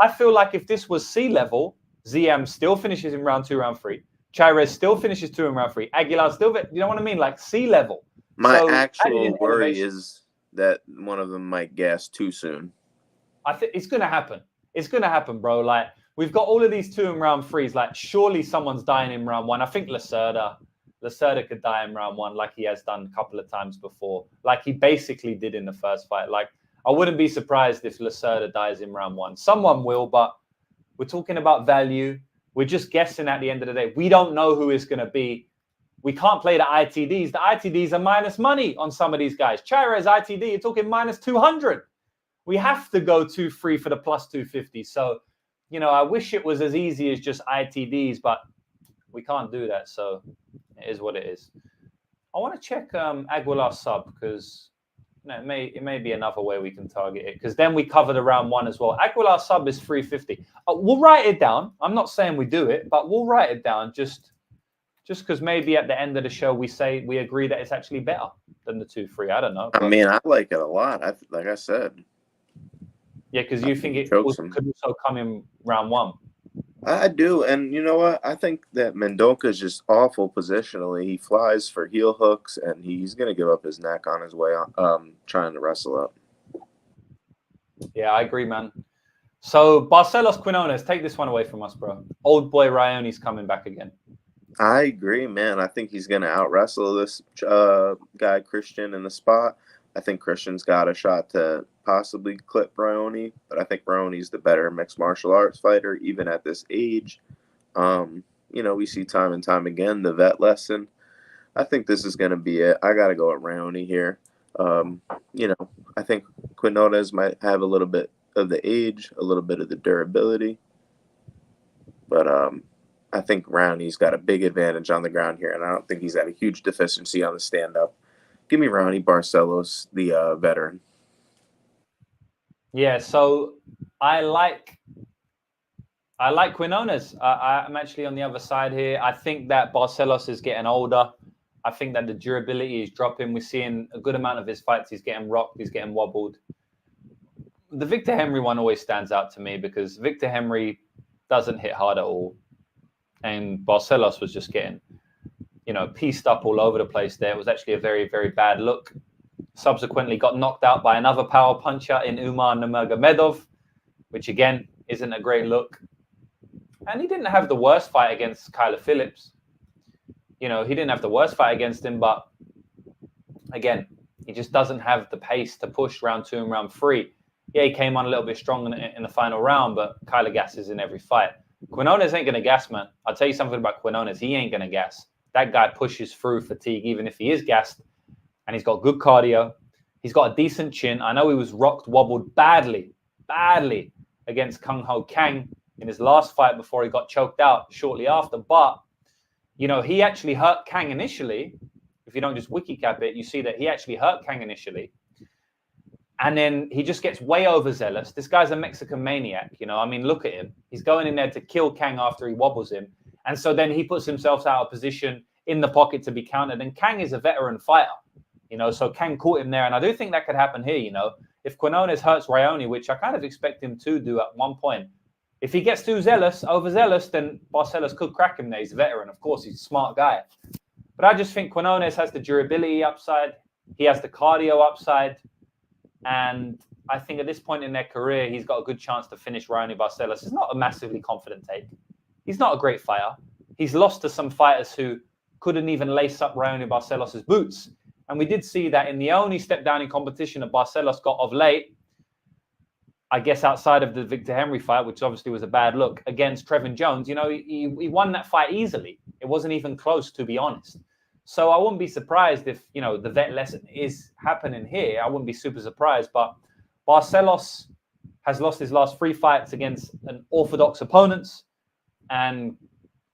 I feel like if this was sea level, ZM still finishes in round 2, round 3. Chairez still finishes 2 in round 3. Aguilar still, you know what I mean? Like sea level. My actual worry is that one of them might gas too soon. I think it's going to happen. It's going to happen, bro. Like we've got all of these 2 in round 3s. Like surely someone's dying in round 1. I think Lacerda could die in round 1 like he has done a couple of times before. Like he basically did in the first fight. Like I wouldn't be surprised if Lacerda dies in round 1. Someone will, but we're talking about value. We're just guessing at the end of the day. We don't know who it's going to be. We can't play the ITDs. The ITDs are minus money on some of these guys. Chairez ITD, you're talking minus 200. We have to go 2-3 for the plus 250. So, you know, I wish it was as easy as just ITDs, but we can't do that. So it is what it is. I want to check Aguilar sub because it may be another way we can target it, because then we cover the round 1 as well. Aguilar sub is 350. We'll write it down. I'm not saying we do it, but we'll write it down just because maybe at the end of the show we agree that it's actually better than the 2-3. I don't know. I mean, I like it a lot. Like I said. Yeah, because you think it could also come in round 1. I do, and you know what? I think that Mendoza is just awful positionally. He flies for heel hooks, and he's going to give up his neck on his way trying to wrestle up. Yeah, I agree, man. So Barcelos Quinones, take this one away from us, bro. Old boy Rione's coming back again. I agree, man. I think he's going to out-wrestle this guy, Christian, in the spot. I think Christian's got a shot to possibly clip Raoni, but I think Raoni's the better mixed martial arts fighter, even at this age. You know, we see time and time again the vet lesson. I think this is going to be it. I got to go at Raoni here. You know, I think Quinones might have a little bit of the age, a little bit of the durability, but I think Raoni's got a big advantage on the ground here, and I don't think he's had a huge deficiency on the stand-up. Give me Raoni Barcelos, the veteran. Yeah, so I like Quinones. I'm actually on the other side here. I think that Barcelos is getting older. I think that the durability is dropping. We're seeing a good amount of his fights. He's getting rocked. He's getting wobbled. The Victor Henry one always stands out to me because Victor Henry doesn't hit hard at all. And Barcelos was just getting, you know, pieced up all over the place there. It was actually a very, very bad look. Subsequently got knocked out by another power puncher in Umar Nurmagomedov. which again isn't a great look. And he didn't have the worst fight against Kyler Phillips. He didn't have the worst fight against him, but again, he just doesn't have the pace to push round 2 and round 3. Yeah, he came on a little bit strong in the final round, but Kyler gasses in every fight. Quinones ain't going to gas, man. I'll tell you something about Quinones. He ain't going to gas. That guy pushes through fatigue, even if he is gassed, and he's got good cardio. He's got a decent chin. I know he was rocked, wobbled badly against Kung Ho Kang in his last fight before he got choked out shortly after. But, he actually hurt Kang initially. If you don't just wiki cap it, you see that he actually hurt Kang initially. And then he just gets way overzealous. This guy's a Mexican maniac, look at him. He's going in there to kill Kang after he wobbles him. And so then he puts himself out of position in the pocket to be countered. And Kang is a veteran fighter, so Kang caught him there. And I do think that could happen here, If Quinones hurts Raoni, which I kind of expect him to do at one point, if he gets too overzealous, then Barcelos could crack him there. He's a veteran. Of course, he's a smart guy. But I just think Quinones has the durability upside. He has the cardio upside. And I think at this point in their career, he's got a good chance to finish Raoni Barcelos. It's not a massively confident take. He's not a great fighter. He's lost to some fighters who couldn't even lace up Raoni Barcelos' boots. And we did see that in the only step down in competition that Barcelos got of late, I guess outside of the Victor Henry fight, which obviously was a bad look, against Trevin Jones, he won that fight easily. It wasn't even close, to be honest. So I wouldn't be surprised if, the vet lesson is happening here. I wouldn't be super surprised. But Barcelos has lost his last 3 fights against an orthodox opponents. And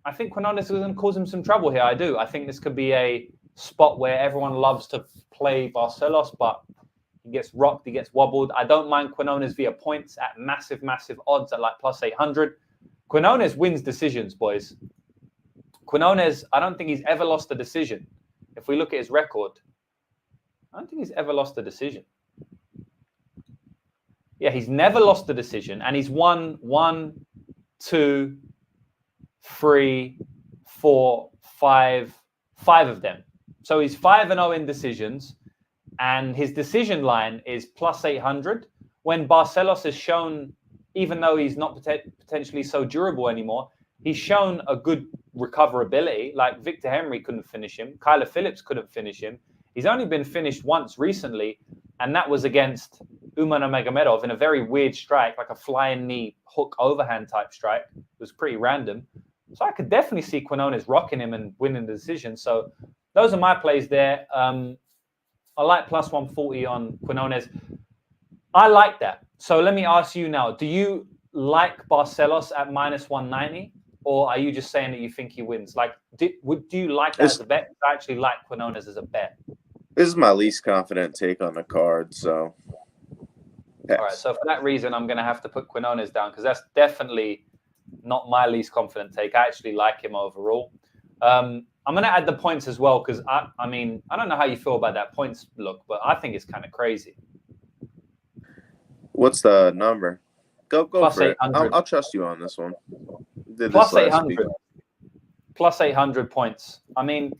I think Quinones is going to cause him some trouble here. I do. I think this could be a spot where everyone loves to play Barcelos, but he gets rocked, he gets wobbled. I don't mind Quinones via points at massive odds at like plus 800. Quinones wins decisions, boys. Quinones, I don't think he's ever lost a decision. If we look at his record, I don't think he's ever lost a decision. Yeah, he's never lost a decision, and he's won 1, 2, 3, 4, 5 of them. So he's 5-0 in decisions, and his decision line is plus 800. When Barcelos has shown, even though he's not potentially so durable anymore, he's shown a good recoverability. Like Victor Henry couldn't finish him. Kyler Phillips couldn't finish him. He's only been finished once recently, and that was against Umar Nurmagomedov in a very weird strike, like a flying knee hook overhand type strike. It was pretty random. So I could definitely see Quinones rocking him and winning the decision. So those are my plays there. I like plus 140 on Quinones. I like that. So let me ask you now, do you like Barcelos at minus 190? Or are you just saying that you think he wins? Like, do you like that as a bet? I actually like Quinones as a bet. This is my least confident take on the card, so. Yes. All right, so for that reason, I'm going to have to put Quinones down because that's definitely not my least confident take. I actually like him overall. I'm going to add the points as well because, I don't know how you feel about that points look, but I think it's kind of crazy. What's the number? Go plus for it. I'll trust you on this one. Plus 800. Plus 800 points. I mean,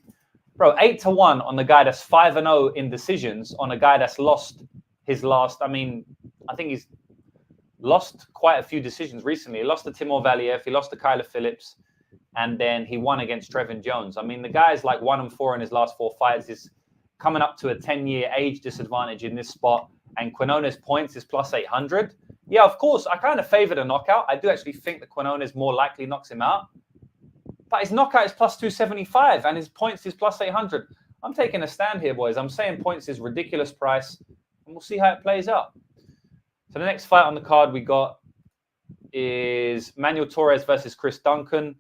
bro, 8-1 on the guy that's 5-0 in decisions on a guy that's lost his last. I think he's lost quite a few decisions recently. He lost to Timur Valiev. He lost to Kyler Phillips. And then he won against Trevin Jones. The guy's like 1-4 in his last 4 fights. He's coming up to a 10-year age disadvantage in this spot. And Quinones' points is plus 800. Yeah, of course, I kind of favor the knockout. I do actually think that Quinones more likely knocks him out. But his knockout is plus 275 and his points is plus 800. I'm taking a stand here, boys. I'm saying points is ridiculous price. And we'll see how it plays out. So the next fight on the card we got is Manuel Torres versus Chris Duncan.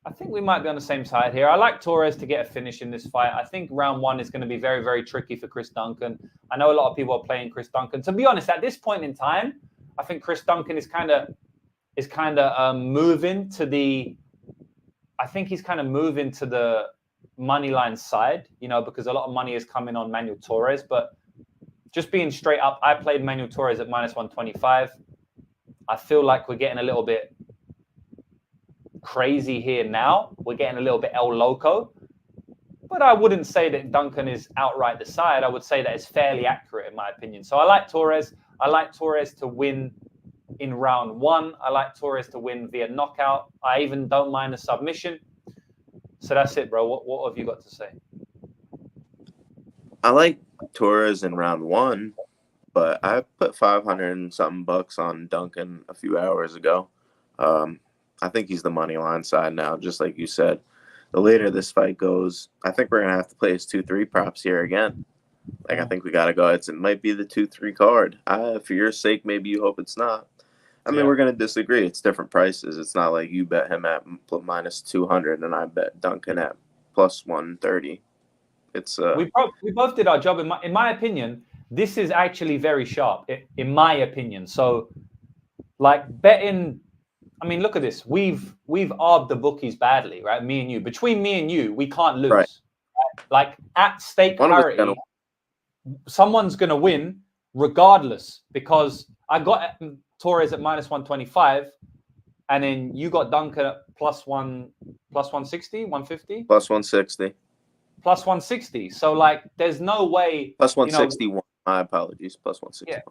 I think we might be on the same side here. I like Torres to get a finish in this fight. I think round 1 is going to be very, very tricky for Chris Duncan. I know a lot of people are playing Chris Duncan. To be honest, at this point in time, I think Chris Duncan is kind of moving to the. I think he's kind of moving to the money line side, because a lot of money is coming on Manuel Torres. But just being straight up, I played Manuel Torres at minus 125. I feel like we're getting a little bit crazy here now. We're getting a little bit El Loco. But I wouldn't say that Duncan is outright the side. I would say that it's fairly accurate in my opinion. So I like Torres. I like Torres to win in round 1. I like Torres to win via knockout. I even don't mind a submission. So that's it, bro. What have you got to say? I like Torres in round 1, but I put 500 and something bucks on Duncan a few hours ago. I think he's the money line side now, just like you said. The later this fight goes, I think we're gonna have to play his 2-3 props here again. Like, I think we gotta go. It might be the 2-3 card. For your sake, maybe you hope it's not. I mean, we're gonna disagree. It's different prices. It's not like you bet him at minus 200 and I bet Duncan at plus 130. It's we both did our job. In my opinion, this is actually very sharp. In my opinion, so like betting. I mean, look at this. We've arbed the bookies badly, right? Me and you. Between me and you, we can't lose. Right? Like at stake parity, someone's going to win regardless, because I got Torres at minus 125, and then you got Duncan at plus 160, 150? Plus 160. Plus 160. So, like, there's no way. Plus 161. My apologies. Plus 160. Yeah.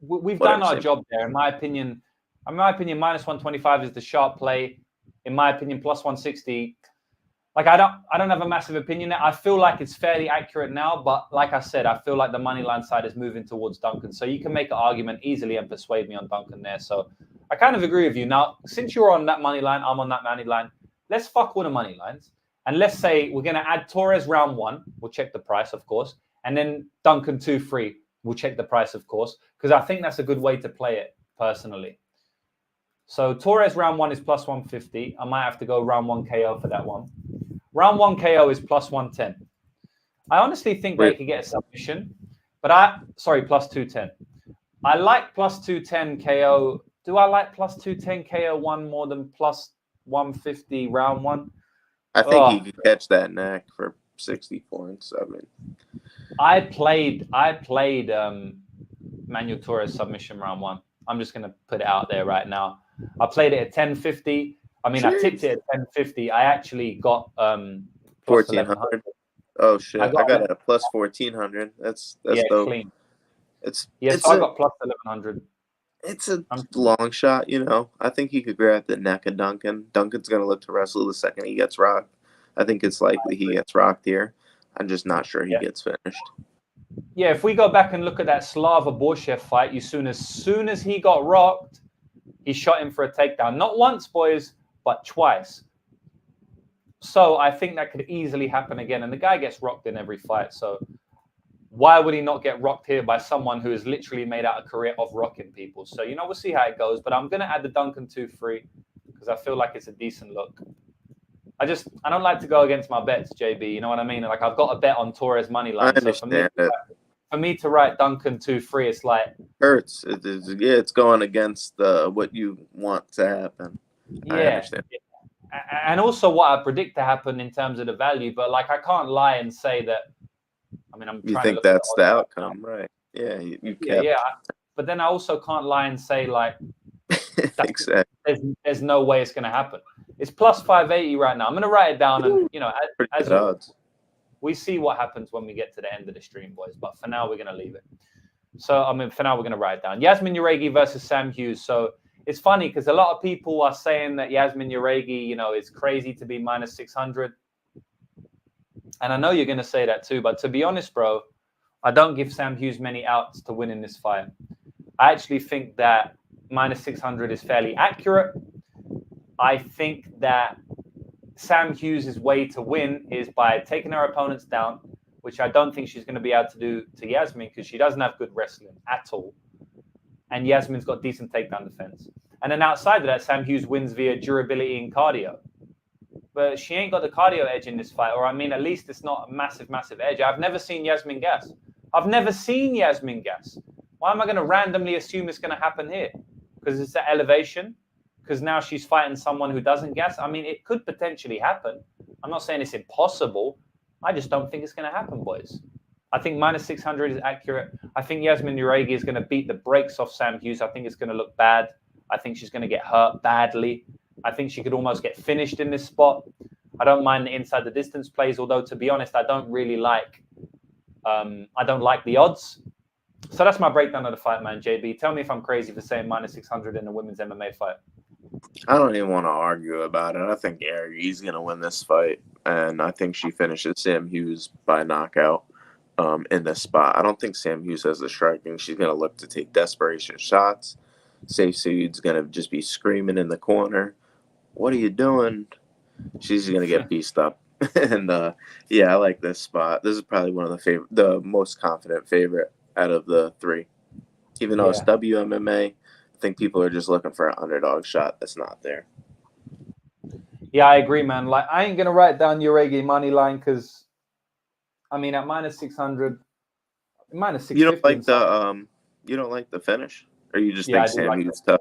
We've done our job there, in my opinion. In my opinion, minus 125 is the sharp play. In my opinion, plus 160. Like, I don't have a massive opinion there. I feel like it's fairly accurate now, but like I said, I feel like the money line side is moving towards Duncan. So you can make an argument easily and persuade me on Duncan there. So I kind of agree with you. Now, since you're on that money line, I'm on that money line. Let's fuck all the money lines. And let's say we're going to add Torres round 1. We'll check the price, of course. And then Duncan 2-3. We'll check the price, of course, because I think that's a good way to play it, personally. So Torres round 1 is plus 150. I might have to go round 1 KO for that one. Round 1 KO is plus 110. I honestly think they could get a submission, but plus 210. I like plus 210 KO. Do I like plus 210 KO 1 more than plus 150 round 1? I think he could catch that neck for 60 points. I mean, I played Manuel Torres submission round 1. I'm just going to put it out there right now. I played it at 1050. I mean, I tipped it at 1050. I actually got 1400. Oh shit! I got it at plus 1400. That's dope. Clean. So I got plus 1100. It's a long shot, you know. I think he could grab the neck of Duncan. Duncan's gonna look to wrestle the second he gets rocked. I think it's likely he gets rocked here. I'm just not sure he gets finished. Yeah, if we go back and look at that Slava Borshev fight, as soon as he got rocked, he shot him for a takedown. Not once, boys, but twice. So I think that could easily happen again. And the guy gets rocked in every fight. So why would he not get rocked here by someone who has literally made out a career of rocking people? So, we'll see how it goes. But I'm going to add the Duncan 2-3 because I feel like it's a decent look. I don't like to go against my bets, JB. You know what I mean? Like, I've got a bet on Torres money line. I understand for me to write Duncan 2-3, it's like hurts. It's going against what you want to happen. Yeah, I understand. And also what I predict to happen in terms of the value. But like, I can't lie and say that. I mean, I'm. You think that's the outcome, right? Yeah, you kept. Yeah. But then I also can't lie and say like, exactly. There's no way it's going to happen. It's plus 580 right now. I'm going to write it down, and as odds. We see what happens when we get to the end of the stream, boys. But for now, we're going to leave it. So, for now, we're going to write it down. Yasmin Uregi versus Sam Hughes. So it's funny because a lot of people are saying that Yasmin Uregi, is crazy to be minus 600. And I know you're going to say that too. But to be honest, bro, I don't give Sam Hughes many outs to win in this fight. I actually think that minus 600 is fairly accurate. I think that Sam Hughes' way to win is by taking her opponents down, which I don't think she's going to be able to do to Yasmin because she doesn't have good wrestling at all. And Yasmin's got decent takedown defense. And then outside of that, Sam Hughes wins via durability and cardio. But she ain't got the cardio edge in this fight, or at least it's not a massive, massive edge. I've never seen Yasmin gas. Why am I going to randomly assume it's going to happen here? Because it's that elevation? Because now she's fighting someone who doesn't gas? It could potentially happen. I'm not saying it's impossible. I just don't think it's going to happen, boys. I think minus 600 is accurate. I think Yasmin Uregi is going to beat the brakes off Sam Hughes. I think it's going to look bad. I think she's going to get hurt badly. I think she could almost get finished in this spot. I don't mind the inside the distance plays, although to be honest, I don't really like. I don't like the odds. So that's my breakdown of the fight, man. JB, tell me if I'm crazy for saying minus 600 in a women's MMA fight. I don't even want to argue about it. I think Gary's going to win this fight, and I think she finishes Sam Hughes by knockout in this spot. I don't think Sam Hughes has the striking. She's going to look to take desperation shots. Safe Seed's going to just be screaming in the corner, "What are you doing?" She's going to get beast up. And yeah, I like this spot. This is probably one of the most confident favorite out of the three. Even though it's WMMA, I think people are just looking for an underdog shot that's not there. Yeah, I agree, man. Like, I ain't gonna write down Uregi money line because, I mean, at minus 600, minus 650. You don't like the finish, or you just Yeah, think I do Sam like Hughes tough?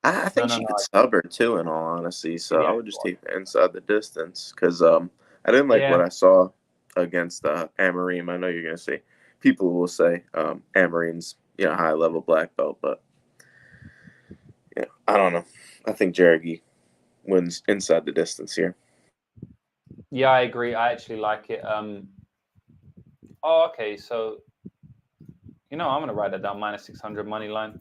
I think No, she could sub her too, in all honesty. So Yeah, I would just take the inside the distance because I didn't like what I saw against Amarim. I know you're gonna say people will say Amarim's high level black belt, but yeah, I don't know. I think Jeregi wins inside the distance here. Yeah, I agree. I actually like it. Oh, okay. So, I'm going to write that down, minus 600 money line.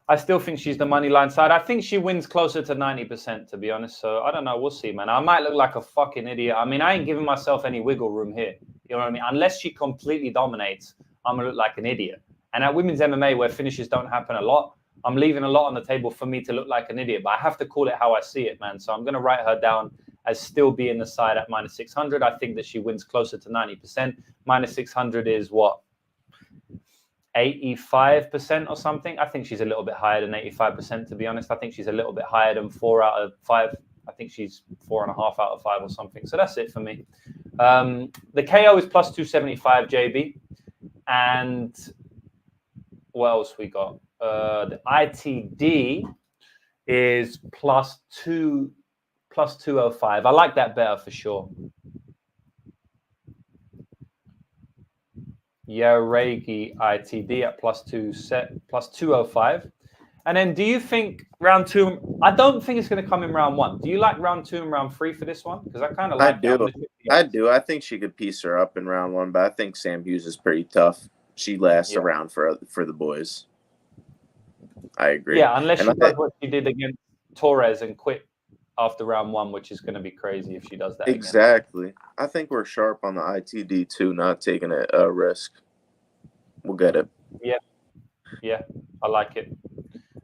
I still think she's the money line side. I think she wins closer to 90%, to be honest. So, I don't know. We'll see, man. I might look like a fucking idiot. I mean, I ain't giving myself any wiggle room here. You know what I mean? Unless she completely dominates, I'm going to look like an idiot. And at women's MMA, where finishes don't happen a lot, I'm leaving a lot on the table for me to look like an idiot. But I have to call it how I see it, man. So, I'm going to write her down as still being the side at minus 600. I think that she wins closer to 90%. Minus 600 is what? 85% or something. I think she's a little bit higher than 85%, to be honest. I think she's a little bit higher than 4 out of 5. I think she's 4.5 out of 5 or something. So that's it for me. The KO is plus 275, JB. And what else we got? The ITD is plus 205. I like that better for sure. Yaregi ITD at plus 205. And then do you think round 2? I don't think it's going to come in round 1. Do you like round 2 and round 3 for this one? Because I kind of like it. I do. I think she could piece her up in round 1, but I think Sam Hughes is pretty tough. She lasts around for the boys. I agree. Yeah, unless she does what she did against Torres and quit after round 1, which is going to be crazy if she does that exactly. again. I think we're sharp on the ITD too, not taking a risk. We'll get it. Yeah, I like it.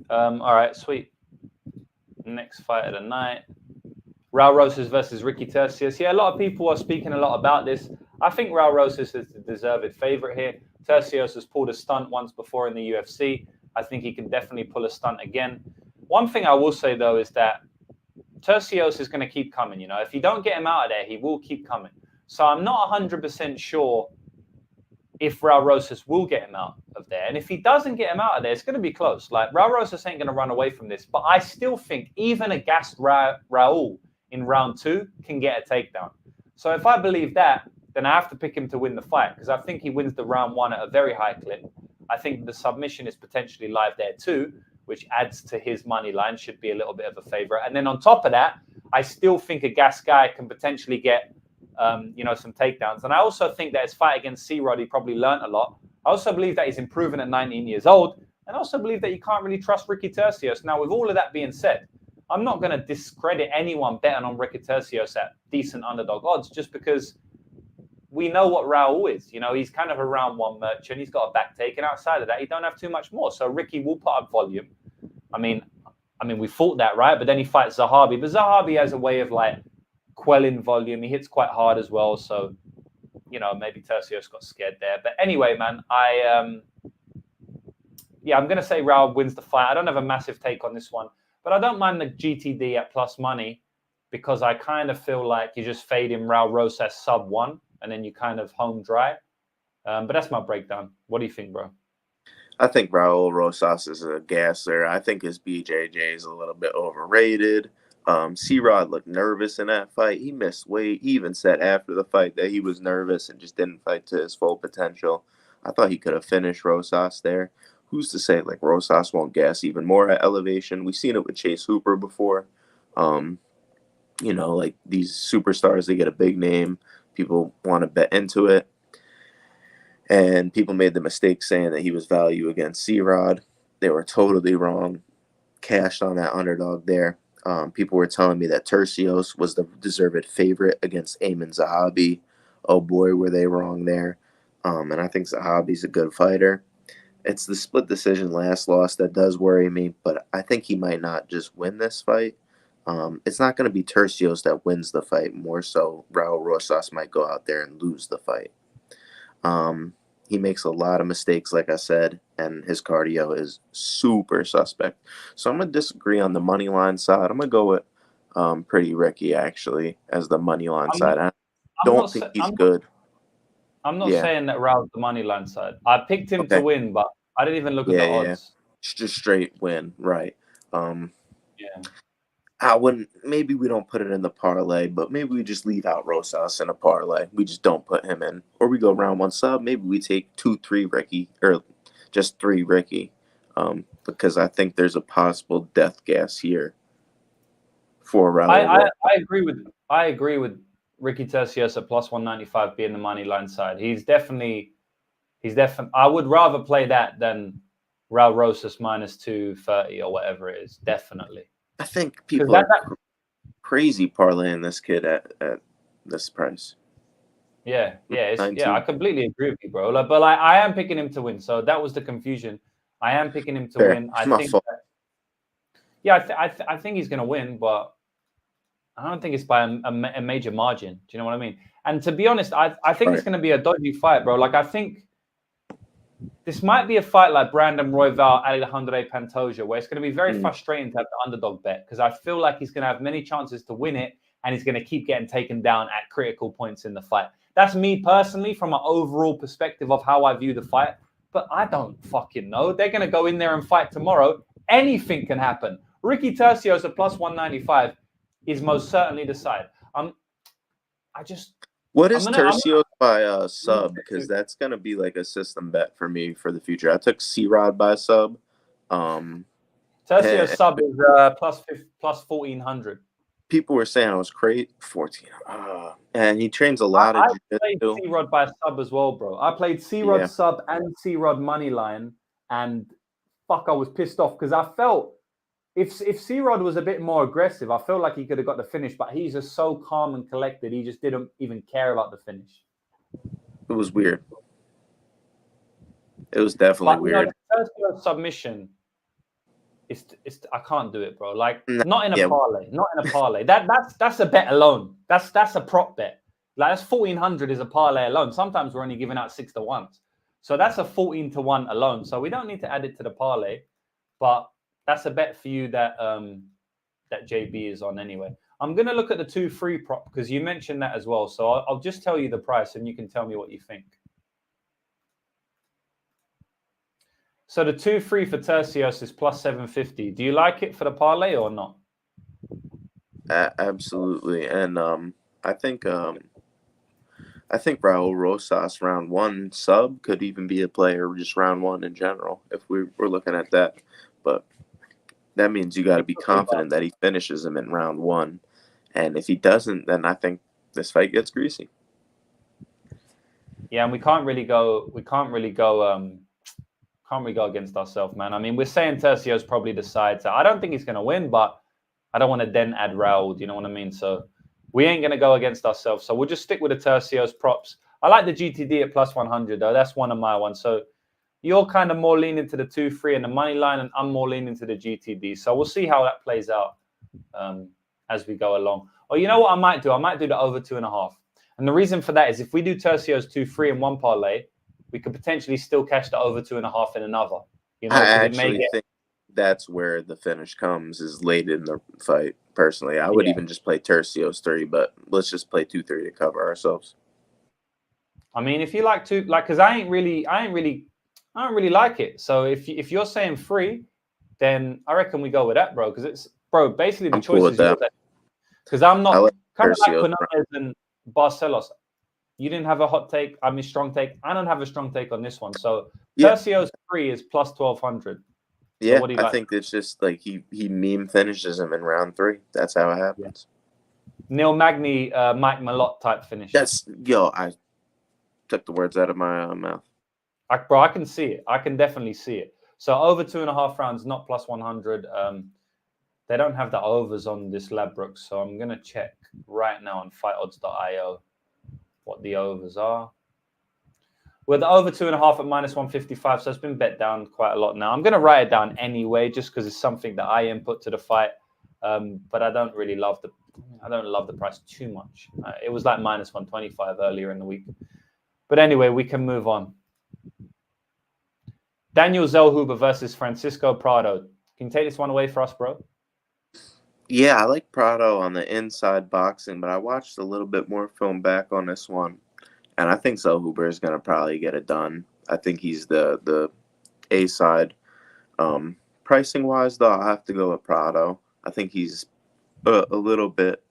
All right, sweet. Next fight of the night. Raul Rosas versus Ricky Tercios. Yeah, a lot of people are speaking a lot about this. I think Raul Rosas is the deserved favorite here. Tercios has pulled a stunt once before in the UFC. I think he can definitely pull a stunt again. One thing I will say, though, is that Tercios is going to keep coming. If you don't get him out of there, he will keep coming. So I'm not 100% sure if Raul Rosas will get him out of there. And if he doesn't get him out of there, it's going to be close. Like, Raul Rosas ain't going to run away from this. But I still think even a gassed Raul in round 2 can get a takedown. So if I believe that, then I have to pick him to win the fight because I think he wins the round 1 at a very high clip. I think the submission is potentially live there too, which adds to his money line, should be a little bit of a favorite. And then on top of that, I still think a gas guy can potentially get some takedowns. And I also think that his fight against C-Rod, he probably learned a lot. I also believe that he's improving at 19 years old. And I also believe that you can't really trust Ricky Tercios. Now, with all of that being said, I'm not going to discredit anyone betting on Ricky Tercios at decent underdog odds just because we know what Raul is. He's kind of a round 1 merchant. He's got a back taken. Outside of that, he don't have too much more. So Ricky will put up volume. I mean, we fought that, right? But then he fights Zahabi. But Zahabi has a way of quelling volume. He hits quite hard as well. So, maybe Tercios got scared there. But anyway, man, I'm going to say Raul wins the fight. I don't have a massive take on this one, but I don't mind the GTD at plus money because I kind of feel like you just fade in Raul Rosas sub 1 and then you kind of home dry. But that's my breakdown. What do you think, bro? I think Raul Rosas is a gasser. I think his BJJ is a little bit overrated. C-Rod looked nervous in that fight. He missed weight. He even said after the fight that he was nervous and just didn't fight to his full potential. I thought he could have finished Rosas there. Who's to say Rosas won't gas even more at elevation? We've seen it with Chase Hooper before. These superstars, they get a big name. People want to bet into it. And people made the mistake saying that he was value against C-Rod. They were totally wrong. Cashed on that underdog there. People were telling me that Tercios was the deserved favorite against Ayman Zahabi. Oh boy, were they wrong there. And I think Zahabi's a good fighter. It's the split decision last loss that does worry me, but I think he might not just win this fight. It's not going to be Tercios that wins the fight. More so, Raul Rosas might go out there and lose the fight. He makes a lot of mistakes, like I said, and his cardio is super suspect. So I'm going to disagree on the money line side. I'm going to go with Pretty Ricky, actually, as the money line side. I don't think he's good. I'm not saying that Raul's the money line side. I picked him to win, but I didn't even look at the odds. Just straight win, right. Yeah. I wouldn't. Maybe we don't put it in the parlay, but maybe we just leave out Rosas in a parlay. We just don't put him in, or we go round one sub. Maybe we take 2-3 Ricky, or just 3 Ricky, because I think there's a possible death gas here for Raul. I agree with Ricky Tercios at plus 195 being the money line side. He's definitely. I would rather play that than Raul Rosas minus 230 or whatever it is. Definitely. I think people are crazy parlaying this kid at this price. Yeah, I completely agree with you, bro. But I am picking him to win, so that was the confusion. I am picking him to win. I think he's going to win, but I don't think it's by a major margin. Do you know what I mean? And to be honest, I think it's going to be a dodgy fight, bro. Like, I think this might be a fight like Brandon Royval, Alejandro Pantoja, where it's going to be very frustrating to have the underdog bet, because I feel like he's going to have many chances to win it, and he's going to keep getting taken down at critical points in the fight. That's me personally from an overall perspective of how I view the fight, but I don't fucking know. They're going to go in there and fight tomorrow. Anything can happen. Ricky Tercios at plus 195 is most certainly the side. What is Tercios by sub? Because that's going to be like a system bet for me for the future. I took C-Rod by sub. Tercios sub is plus 1,400. People were saying I was crazy. 14. And he trains a lot of jiu-jitsu. I played C-Rod by sub as well, bro. I played C-Rod sub and C-Rod money line, and fuck, I was pissed off because I felt if C-Rod was a bit more aggressive, I felt like he could have got the finish, but he's just so calm and collected. He just didn't even care about the finish. It was weird. It was definitely weird. Tercios submission. I can't do it, bro. Like, not in a parlay. Not in a parlay. That's a bet alone. That's a prop bet. Like, that's 1,400 is a parlay alone. Sometimes we're only giving out 6 to 1s. So that's a 14 to 1 alone. So we don't need to add it to the parlay. But that's a bet for you that that JB is on anyway. I'm gonna look at the 2-3 prop because you mentioned that as well. So I'll just tell you the price and you can tell me what you think. So the 2-3 for Tercios is plus 750. Do you like it for the parlay or not? Absolutely, and I think Raul Rosas round 1 sub could even be a player just round 1 in general if we're looking at that. But that means you got to be confident that he finishes him in round 1, and if he doesn't, then I think this fight gets greasy. Yeah, and we can't really go against ourselves, man. I mean, we're saying Tercios probably the side, so I don't think he's going to win, but I don't want to then add Raul, you know what I mean? So we ain't going to go against ourselves. So we'll just stick with the Tercios props. I like the GTD at plus 100, though. That's one of my ones. So you're kind of more leaning to the 2-3 and the money line, and I'm more leaning to the GTD. So we'll see how that plays out as we go along. Or you know what I might do? I might do the over 2.5. And the reason for that is if we do Tercios 2-3 in one parlay, we could potentially still cash the over 2.5 in another. You know, I actually think that's where the finish comes, is late in the fight. Personally, I would even just play Tercios 3, but let's just play 2-3 to cover ourselves. I mean, if you like to, like, because I don't really like it. So if you're saying 3, then I reckon we go with that, bro. Because it's, bro, basically the choice is yours. Because I'm not kind of like Fernandez and Barcelos. You didn't have a hot take. I mean, strong take. I don't have a strong take on this one. So Tercios 3 is plus 1,200. Yeah, so I think it's just like he meme finishes him in round 3. That's how it happens. Yeah. Neil Magny, Mike Malott type finish. I took the words out of my mouth. Bro, I can see it. I can definitely see it. So over 2.5 rounds, not plus 100. They don't have the overs on this Ladbrokes, so I'm going to check right now on fightodds.io what the overs are. Well, the over 2.5 at minus 155, so it's been bet down quite a lot now. I'm going to write it down anyway, just because it's something that I input to the fight. But I don't love the price too much. It was like minus 125 earlier in the week. But anyway, we can move on. Daniel Zellhuber versus Francisco Prado. Can you take this one away for us, bro? Yeah, I like Prado on the inside boxing, but I watched a little bit more film back on this one, and I think Zellhuber is going to probably get it done. I think he's the A side. Pricing wise, though, I have to go with Prado. I think he's a little bit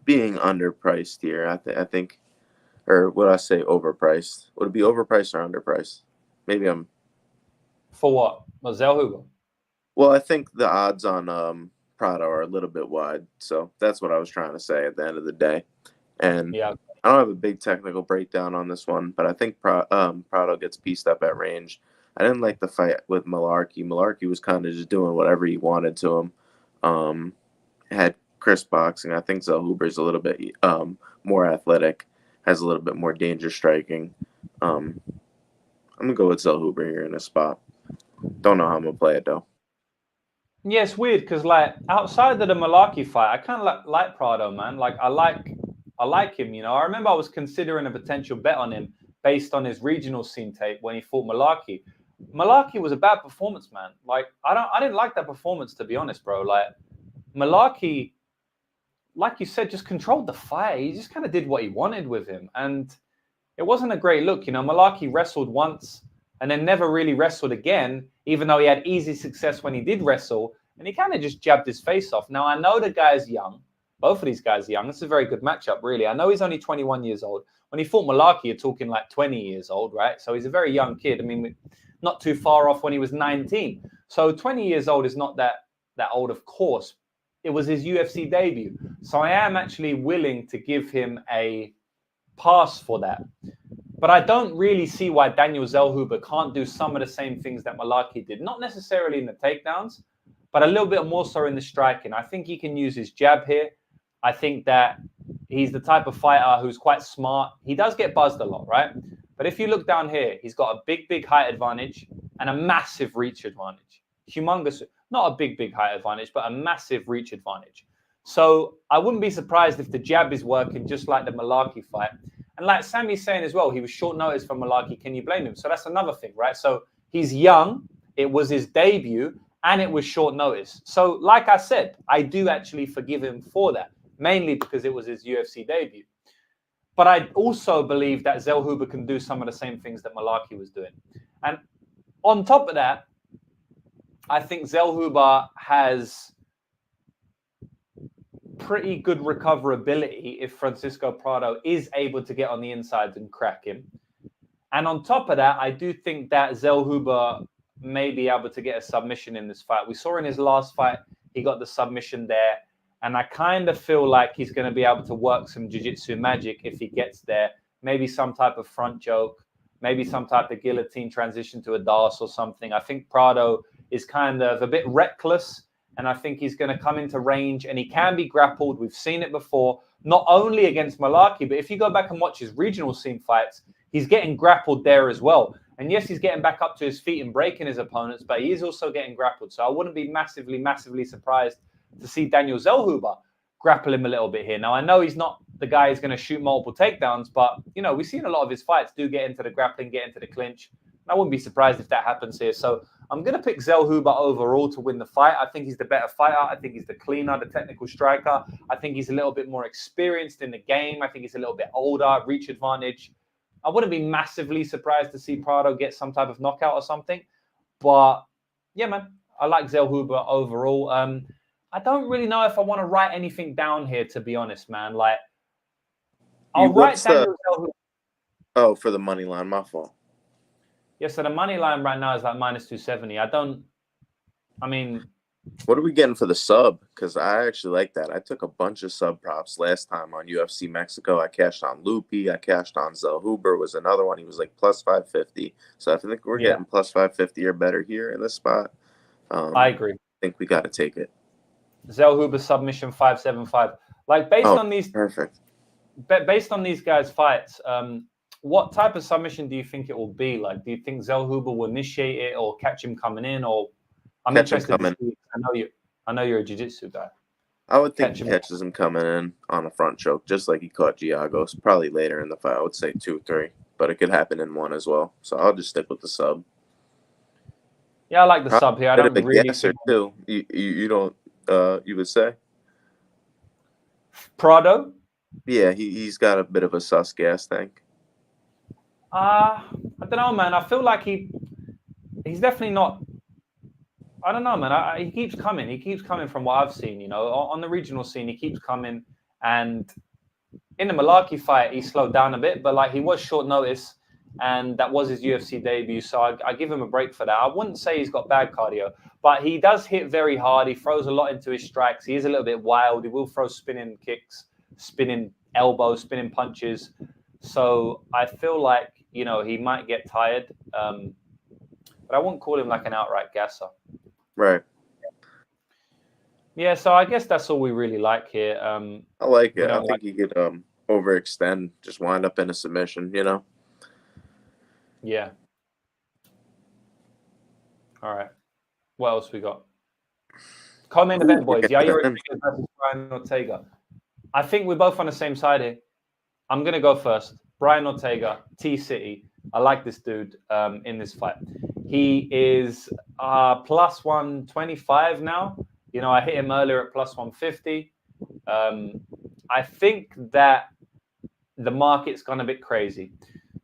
being underpriced here. I think, or would I say overpriced? Would it be overpriced or underpriced? Maybe I'm. For what? Well, Zellhuber. Well, I think the odds on Prado are a little bit wide, so that's what I was trying to say at the end of the day. And yeah, I don't have a big technical breakdown on this one, but I think Prado gets pieced up at range. I didn't like the fight with Malarkey. Malarkey was kind of just doing whatever he wanted to him. Had crisp boxing. I think Zellhuber's a little bit more athletic, has a little bit more danger striking. I'm going to go with Zellhuber here in this spot. Don't know how I'm going to play it, though. Yeah, it's weird because like outside of the Malarkey fight, I kind of like Prado, man. Like I like him. You know, I remember I was considering a potential bet on him based on his regional scene tape when he fought Malarkey. Malarkey was a bad performance, man. Like I didn't like that performance, to be honest, bro. Like Malarkey, like you said, just controlled the fight. He just kind of did what he wanted with him, and it wasn't a great look. You know, Malarkey wrestled once and then never really wrestled again, even though he had easy success when he did wrestle, and he kind of just jabbed his face off. Now, I know the guy's young. Both of these guys are young. It's a very good matchup, really. I know he's only 21 years old. When he fought Malarkey, you're talking like 20 years old, right? So he's a very young kid. I mean, not too far off when he was 19. So 20 years old is not that old, of course. It was his UFC debut. So I am actually willing to give him a pass for that. But I don't really see why Daniel Zellhuber can't do some of the same things that Malarkey did. Not necessarily in the takedowns, but a little bit more so in the striking. I think he can use his jab here. I think that he's the type of fighter who's quite smart. He does get buzzed a lot, right? But if you look down here, he's got a big height advantage and a massive reach advantage. Humongous, not a big height advantage, but a massive reach advantage. So I wouldn't be surprised if the jab is working just like the Malarkey fight. And like Sammy's saying as well, he was short notice for Malarkey. Can you blame him? So that's another thing, right? So he's young. It was his debut and it was short notice. So like I said, I do actually forgive him for that, mainly because it was his UFC debut. But I also believe that Zellhuber can do some of the same things that Malarkey was doing. And on top of that, I think Zellhuber has pretty good recoverability if Francisco Prado is able to get on the inside and crack him. And on top of that, I do think that Zellhuber may be able to get a submission in this fight. We saw in his last fight, he got the submission there. And I kind of feel like he's going to be able to work some jiu-jitsu magic if he gets there. Maybe some type of front choke, maybe some type of guillotine transition to a DAS or something. I think Prado is kind of a bit reckless. And I think he's going to come into range and he can be grappled. We've seen it before, not only against Malarkey, but if you go back and watch his regional scene fights, he's getting grappled there as well. And yes, he's getting back up to his feet and breaking his opponents, but he is also getting grappled. So I wouldn't be massively surprised to see Daniel Zellhuber grapple him a little bit here. Now, I know he's not the guy who's going to shoot multiple takedowns, but, you know, we've seen a lot of his fights do get into the grappling, get into the clinch. And I wouldn't be surprised if that happens here. So I'm going to pick Zellhuber overall to win the fight. I think he's the better fighter. I think he's the cleaner, the technical striker. I think he's a little bit more experienced in the game. I think he's a little bit older, reach advantage. I wouldn't be massively surprised to see Prado get some type of knockout or something. But, yeah, man, I like Zellhuber overall. I don't really know if I want to write anything down here, to be honest, man. Like, I'll write Daniel Zellhuber. Oh, for the money line, my fault. Yeah, so the money line right now is like minus 270. I mean, What are we getting for the sub? Because I actually like that. I took a bunch of sub props last time on UFC Mexico. I cashed on Lupi. I cashed on Zell Huber was another one. He was like plus 550. So I think we're Yeah, getting plus 550 or better here in this spot. I I agree. think we got to take it. Zell Huber submission 575. Like based Oh, on these, perfect. based on these guys' fights, what type of submission do you think it will be? Like, do you think Zell Huber will initiate it or catch him coming in? Or I'm Catch him interested to coming. see. I know you're a jiu-jitsu guy. I would think Catch he him. catches him coming in on a front choke, just like he caught Giagos. Probably later in the fight. I would say 2, 3, but it could happen in one as well. So I'll just stick with the sub. Yeah, I like the Probably sub here. I a bit of don't a really guesser think too. You don't you would say? Prado. Yeah, he's got a bit of a sus gas tank. I don't know, man. I feel like he's definitely not. I don't know, man. He keeps coming. He keeps coming from what I've seen. You know, on the regional scene, he keeps coming. And in the Malarkey fight, he slowed down a bit, but like he was short notice, and that was his UFC debut. So I give him a break for that. I wouldn't say he's got bad cardio, but he does hit very hard. He throws a lot into his strikes. He is a little bit wild. He will throw spinning kicks, spinning elbows, spinning punches. So I feel like, you know, he might get tired, but I wouldn't call him like an outright gasser. Right. Yeah, so I guess that's all we really like here. I like We it. I don't think he could overextend, just wind up in a submission, you know? Yeah. All right. What else we got? Co-main event, boys. Yair Rodriguez versus Brian Ortega. I think we're both on the same side here. I'm going to go first. Brian Ortega, T-City. I like this dude in this fight. He is plus 125 now. You know, I hit him earlier at plus 150. I think that the market's gone a bit crazy.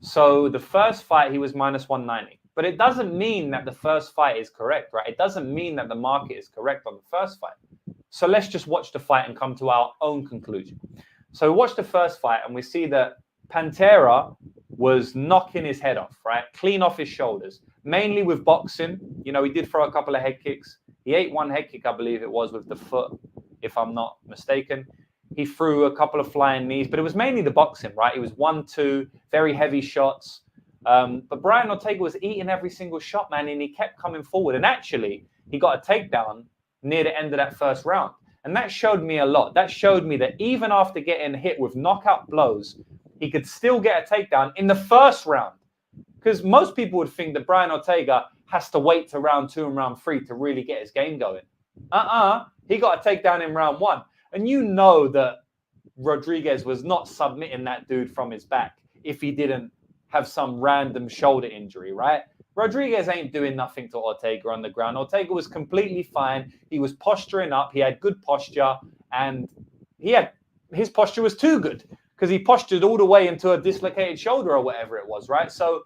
So the first fight, he was minus 190. But it doesn't mean that the first fight is correct, right? It doesn't mean that the market is correct on the first fight. So let's just watch the fight and come to our own conclusion. So we watch the first fight and we see that Pantera was knocking his head off, right? Clean off his shoulders, mainly with boxing. You know, he did throw a couple of head kicks. He ate one head kick, I believe it was, with the foot, if I'm not mistaken. He threw a couple of flying knees, but it was mainly the boxing, right? It was 1-2, very heavy shots. But Brian Ortega was eating every single shot, man, and he kept coming forward. And actually, he got a takedown near the end of that first round. And that showed me a lot. That showed me that even after getting hit with knockout blows, he could still get a takedown in the first round. Because most people would think that Brian Ortega has to wait to round 2 and round 3 to really get his game going. He got a takedown in round 1. And you know that Rodriguez was not submitting that dude from his back if he didn't have some random shoulder injury, right? Rodriguez ain't doing nothing to Ortega on the ground. Ortega was completely fine. He was posturing up. He had good posture, and his posture was too good because he postured all the way into a dislocated shoulder or whatever it was, right? So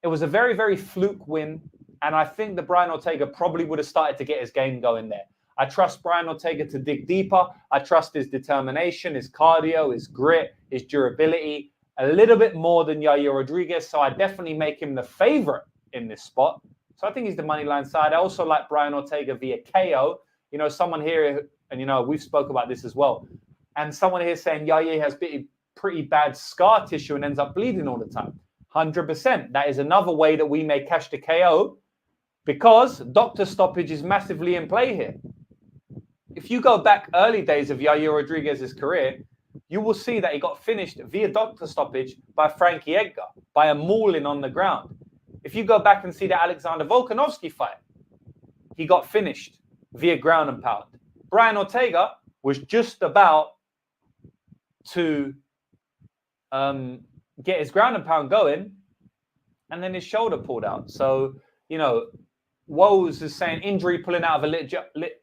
it was a very, very fluke win, and I think that Brian Ortega probably would have started to get his game going there. I trust Brian Ortega to dig deeper. I trust his determination, his cardio, his grit, his durability a little bit more than Yair Rodriguez. So I definitely make him the favorite in this spot. So I think he's the money line side. I also like Brian Ortega via KO. You know, someone here, and you know, we've spoke about this as well. And someone here saying Yair has pretty bad scar tissue and ends up bleeding all the time. 100%. That is another way that we may cash the KO because doctor stoppage is massively in play here. If you go back early days of Yair Rodriguez's career, you will see that he got finished via doctor stoppage by Frankie Edgar, by a mauling on the ground. If you go back and see the Alexander Volkanovski fight, he got finished via ground and pound. Brian Ortega was just about to get his ground and pound going, and then his shoulder pulled out. So, you know, Woes is saying injury pulling out of a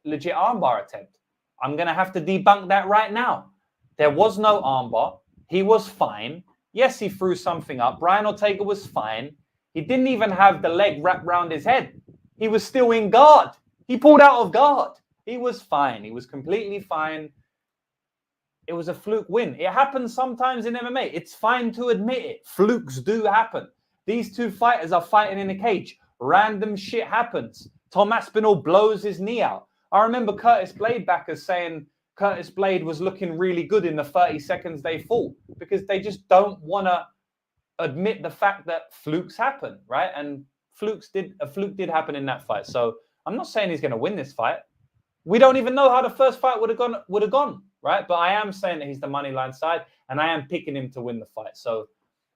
legit armbar attempt. I'm going to have to debunk that right now. There was no armbar. He was fine. Yes, he threw something up. Brian Ortega was fine. He didn't even have the leg wrapped around his head. He was still in guard. He pulled out of guard. He was fine. He was completely fine. It was a fluke win. It happens sometimes in MMA. It's fine to admit it. Flukes do happen. These two fighters are fighting in a cage. Random shit happens. Tom Aspinall blows his knee out. I remember Curtis Blade backers saying Curtis Blade was looking really good in the 30 seconds they fought because they just don't want to admit the fact that flukes happen, right? And a fluke did happen in that fight. So I'm not saying he's going to win this fight. We don't even know how the first fight would have gone, right? But I am saying that he's the money line side, and I am picking him to win the fight. So,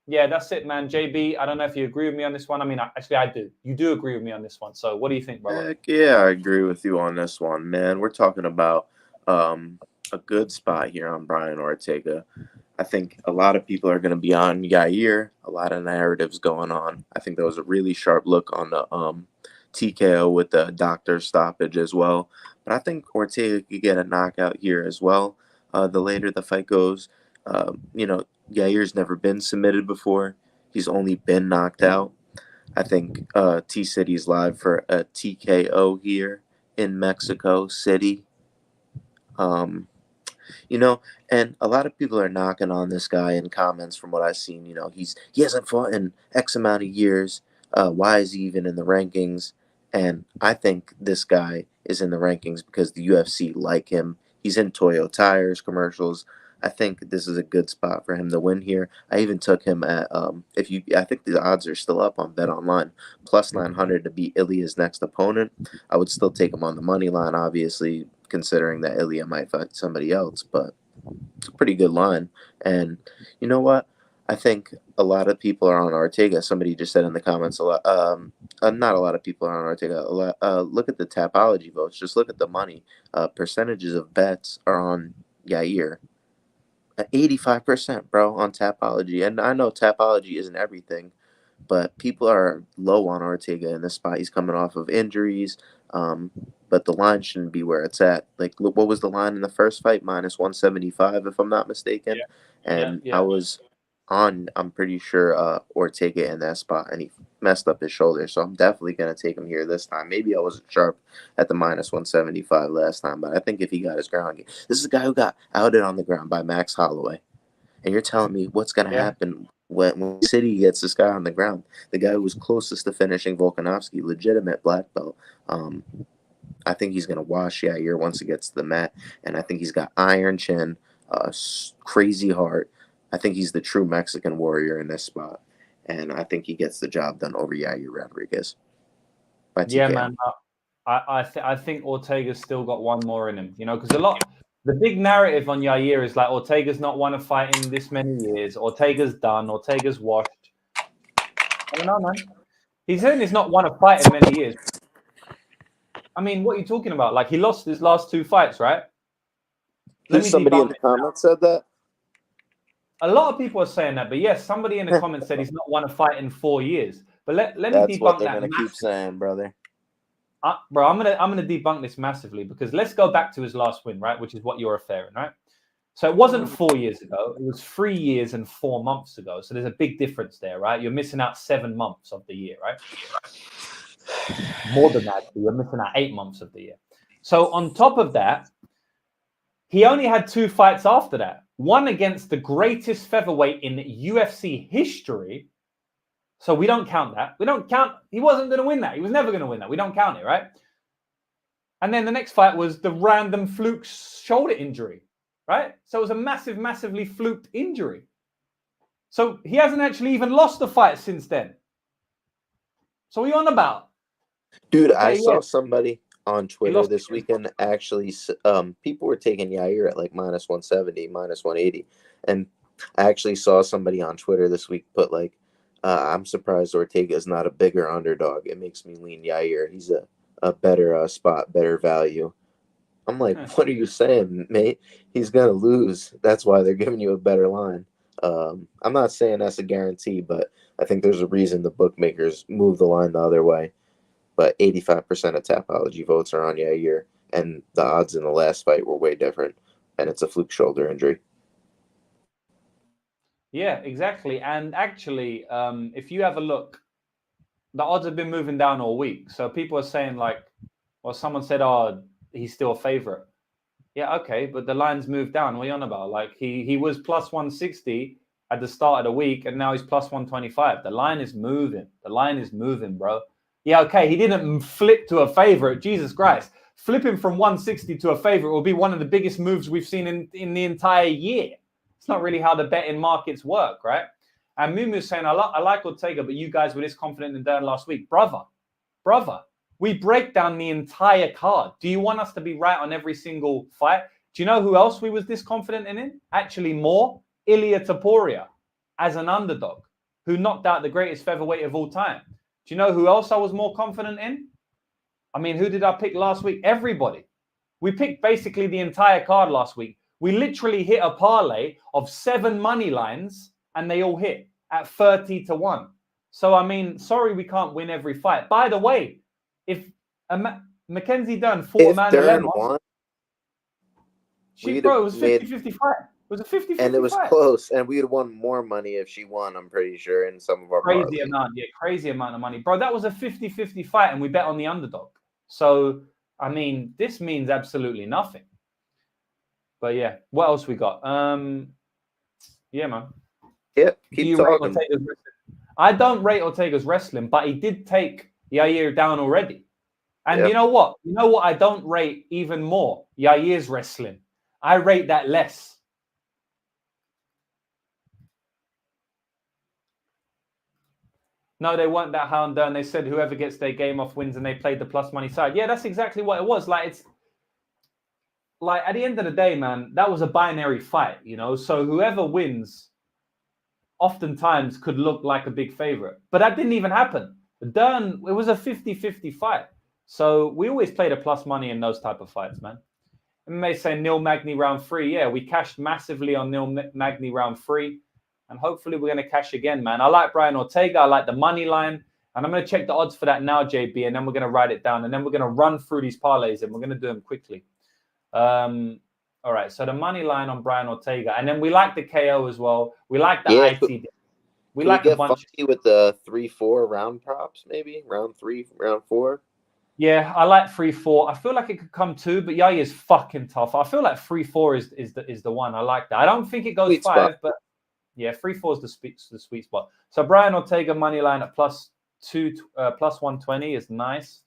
yeah, that's it, man. JB, I don't know if you agree with me on this one. I mean, actually, I do. You do agree with me on this one. So, what do you think, brother? Heck yeah, I agree with you on this one, man. We're talking about a good spot here on Brian Ortega. I think a lot of people are going to be on Yair. A lot of narratives going on. I think there was a really sharp look on the TKO with the doctor stoppage as well. But I think Ortega could get a knockout here as well. The later the fight goes, Yair's never been submitted before. He's only been knocked out. I think T-City's live for a TKO here in Mexico City. And a lot of people are knocking on this guy in comments from what I've seen. He hasn't fought in X amount of years. Why is he even in the rankings? And I think this guy is in the rankings because the UFC like him. He's in Toyo Tires commercials. I think this is a good spot for him to win here. I even took him at I think the odds are still up on Bet Online, plus 900 to beat Ilya's next opponent. I would still take him on the money line, obviously, considering that Ilya might fight somebody else, but it's a pretty good line. And you know what? I think a lot of people are on Ortega. Somebody just said in the comments a lot. Not a lot of people are on Ortega. Look at the Tapology votes. Just look at the money. Percentages of bets are on Yair. 85%, bro, on Tapology. And I know Tapology isn't everything, but people are low on Ortega in this spot. He's coming off of injuries, but the line shouldn't be where it's at. Like, look, what was the line in the first fight? Minus 175, if I'm not mistaken. Yeah. And I was on, I'm pretty sure, Ortega in that spot, and he messed up his shoulder. So I'm definitely going to take him here this time. Maybe I wasn't sharp at the minus 175 last time, but I think if he got his ground game. This is a guy who got outed on the ground by Max Holloway. And you're telling me what's going to happen when City gets this guy on the ground? The guy who was closest to finishing Volkanovski, legitimate black belt. I think he's going to wash Yair once he gets to the mat. And I think he's got iron chin, crazy heart. I think he's the true Mexican warrior in this spot. And I think he gets the job done over Yair Rodriguez. Yeah, man. I think Ortega's still got one more in him, because the big narrative on Yair is like Ortega's not won a fight in this many years. Ortega's done. Ortega's washed. I don't know, man. He's saying he's not won a fight in many years. I mean, what are you talking about? Like, he lost his last 2 fights, right? Somebody in the comments said that? A lot of people are saying that, but yes, somebody in the comments said he's not won a fight in 4 years. But let me debunk that. That's what they're going to keep saying, brother. Bro, I'm gonna debunk this massively because let's go back to his last win, right? Which is what you're referring, right? So it wasn't 4 years ago; it was 3 years and 4 months ago. So there's a big difference there, right? You're missing out 7 months of the year, right? More than that, you're missing out 8 months of the year. So on top of that, he only had 2 fights after that. One against the greatest featherweight in UFC history. So we don't count that. We don't count. He wasn't going to win that. He was never going to win that. We don't count it, right? And then the next fight was the random fluke shoulder injury, right? So it was a massively fluked injury. So he hasn't actually even lost a fight since then. So what are you on about? Dude, I saw somebody on Twitter this weekend. Actually, people were taking Yair at like minus 170, minus 180. And I actually saw somebody on Twitter this week put like, I'm surprised Ortega is not a bigger underdog. It makes me lean Yair. He's a better spot, better value. I'm like, what are you saying, mate? He's going to lose. That's why they're giving you a better line. I'm not saying that's a guarantee, but I think there's a reason the bookmakers move the line the other way. But 85% of Tapology votes are on Yair, and the odds in the last fight were way different, and it's a fluke shoulder injury. Yeah, exactly. And actually, if you have a look, the odds have been moving down all week. So people are saying like, well, someone said, oh, he's still a favorite. Yeah, okay, but the line's moved down. What are you on about? Like he was plus 160 at the start of the week, and now he's plus 125. The line is moving. The line is moving, bro. Yeah, okay, he didn't flip to a favorite. Jesus Christ. flipping from 160 to a favorite will be one of the biggest moves we've seen in the entire year. It's not really how the betting markets work, right? And Mumu's saying, I like Ortega, but you guys were this confident in Dern last week. Brother, we break down the entire card. Do you want us to be right on every single fight? Do you know who else we was this confident in? Actually more, Ilia Topuria as an underdog who knocked out the greatest featherweight of all time. Do you know who else I was more confident in? I mean, who did I pick last week? Everybody. We picked basically the entire card last week. We literally hit a parlay of 7 money lines and they all hit at 30-1. So, I mean, sorry we can't win every fight. By the way, if Mackenzie Dern fought Amanda Lemon, it was 50-50 fight. It was a 50-50 and it was fight. Close, and we had won more money if she won, I'm pretty sure, in some of our crazy amount of money. Bro, that was a 50-50 fight, and we bet on the underdog. So, I mean, this means absolutely nothing. But yeah, what else we got? Yeah, man. Yep, keep talking. I don't rate Ortega's wrestling, but he did take Yair down already. And you know what? You know what I don't rate even more? Yair's wrestling. I rate that less. No, they weren't that high on Dern. They said whoever gets their game off wins, and they played the plus money side. Yeah, that's exactly what it was. Like, it's like at the end of the day, man, that was a binary fight, you know? So whoever wins oftentimes could look like a big favorite. But that didn't even happen. Dern, it was a 50-50 fight. So we always play the plus money in those type of fights, man. MMA say Neil Magny round 3. Yeah, we cashed massively on Neil Magny round 3. And hopefully we're going to cash again, man. I like Brian Ortega. I like the money line. And I'm going to check the odds for that now, JB. And then we're going to write it down. And then we're going to run through these parlays. And we're going to do them quickly. All right. So the money line on Brian Ortega. And then we like the KO as well. We like the ITD. We like a bunch. With the 3-4 round props, maybe? Round 3, round 4? Yeah, I like 3-4. I feel like it could come 2, but Yair is fucking tough. I feel like 3-4 is the one. I like that. I don't think it goes sweet 5, spot. But yeah, 3-4 is the sweet spot. So Brian Ortega money line at plus 120 is nice.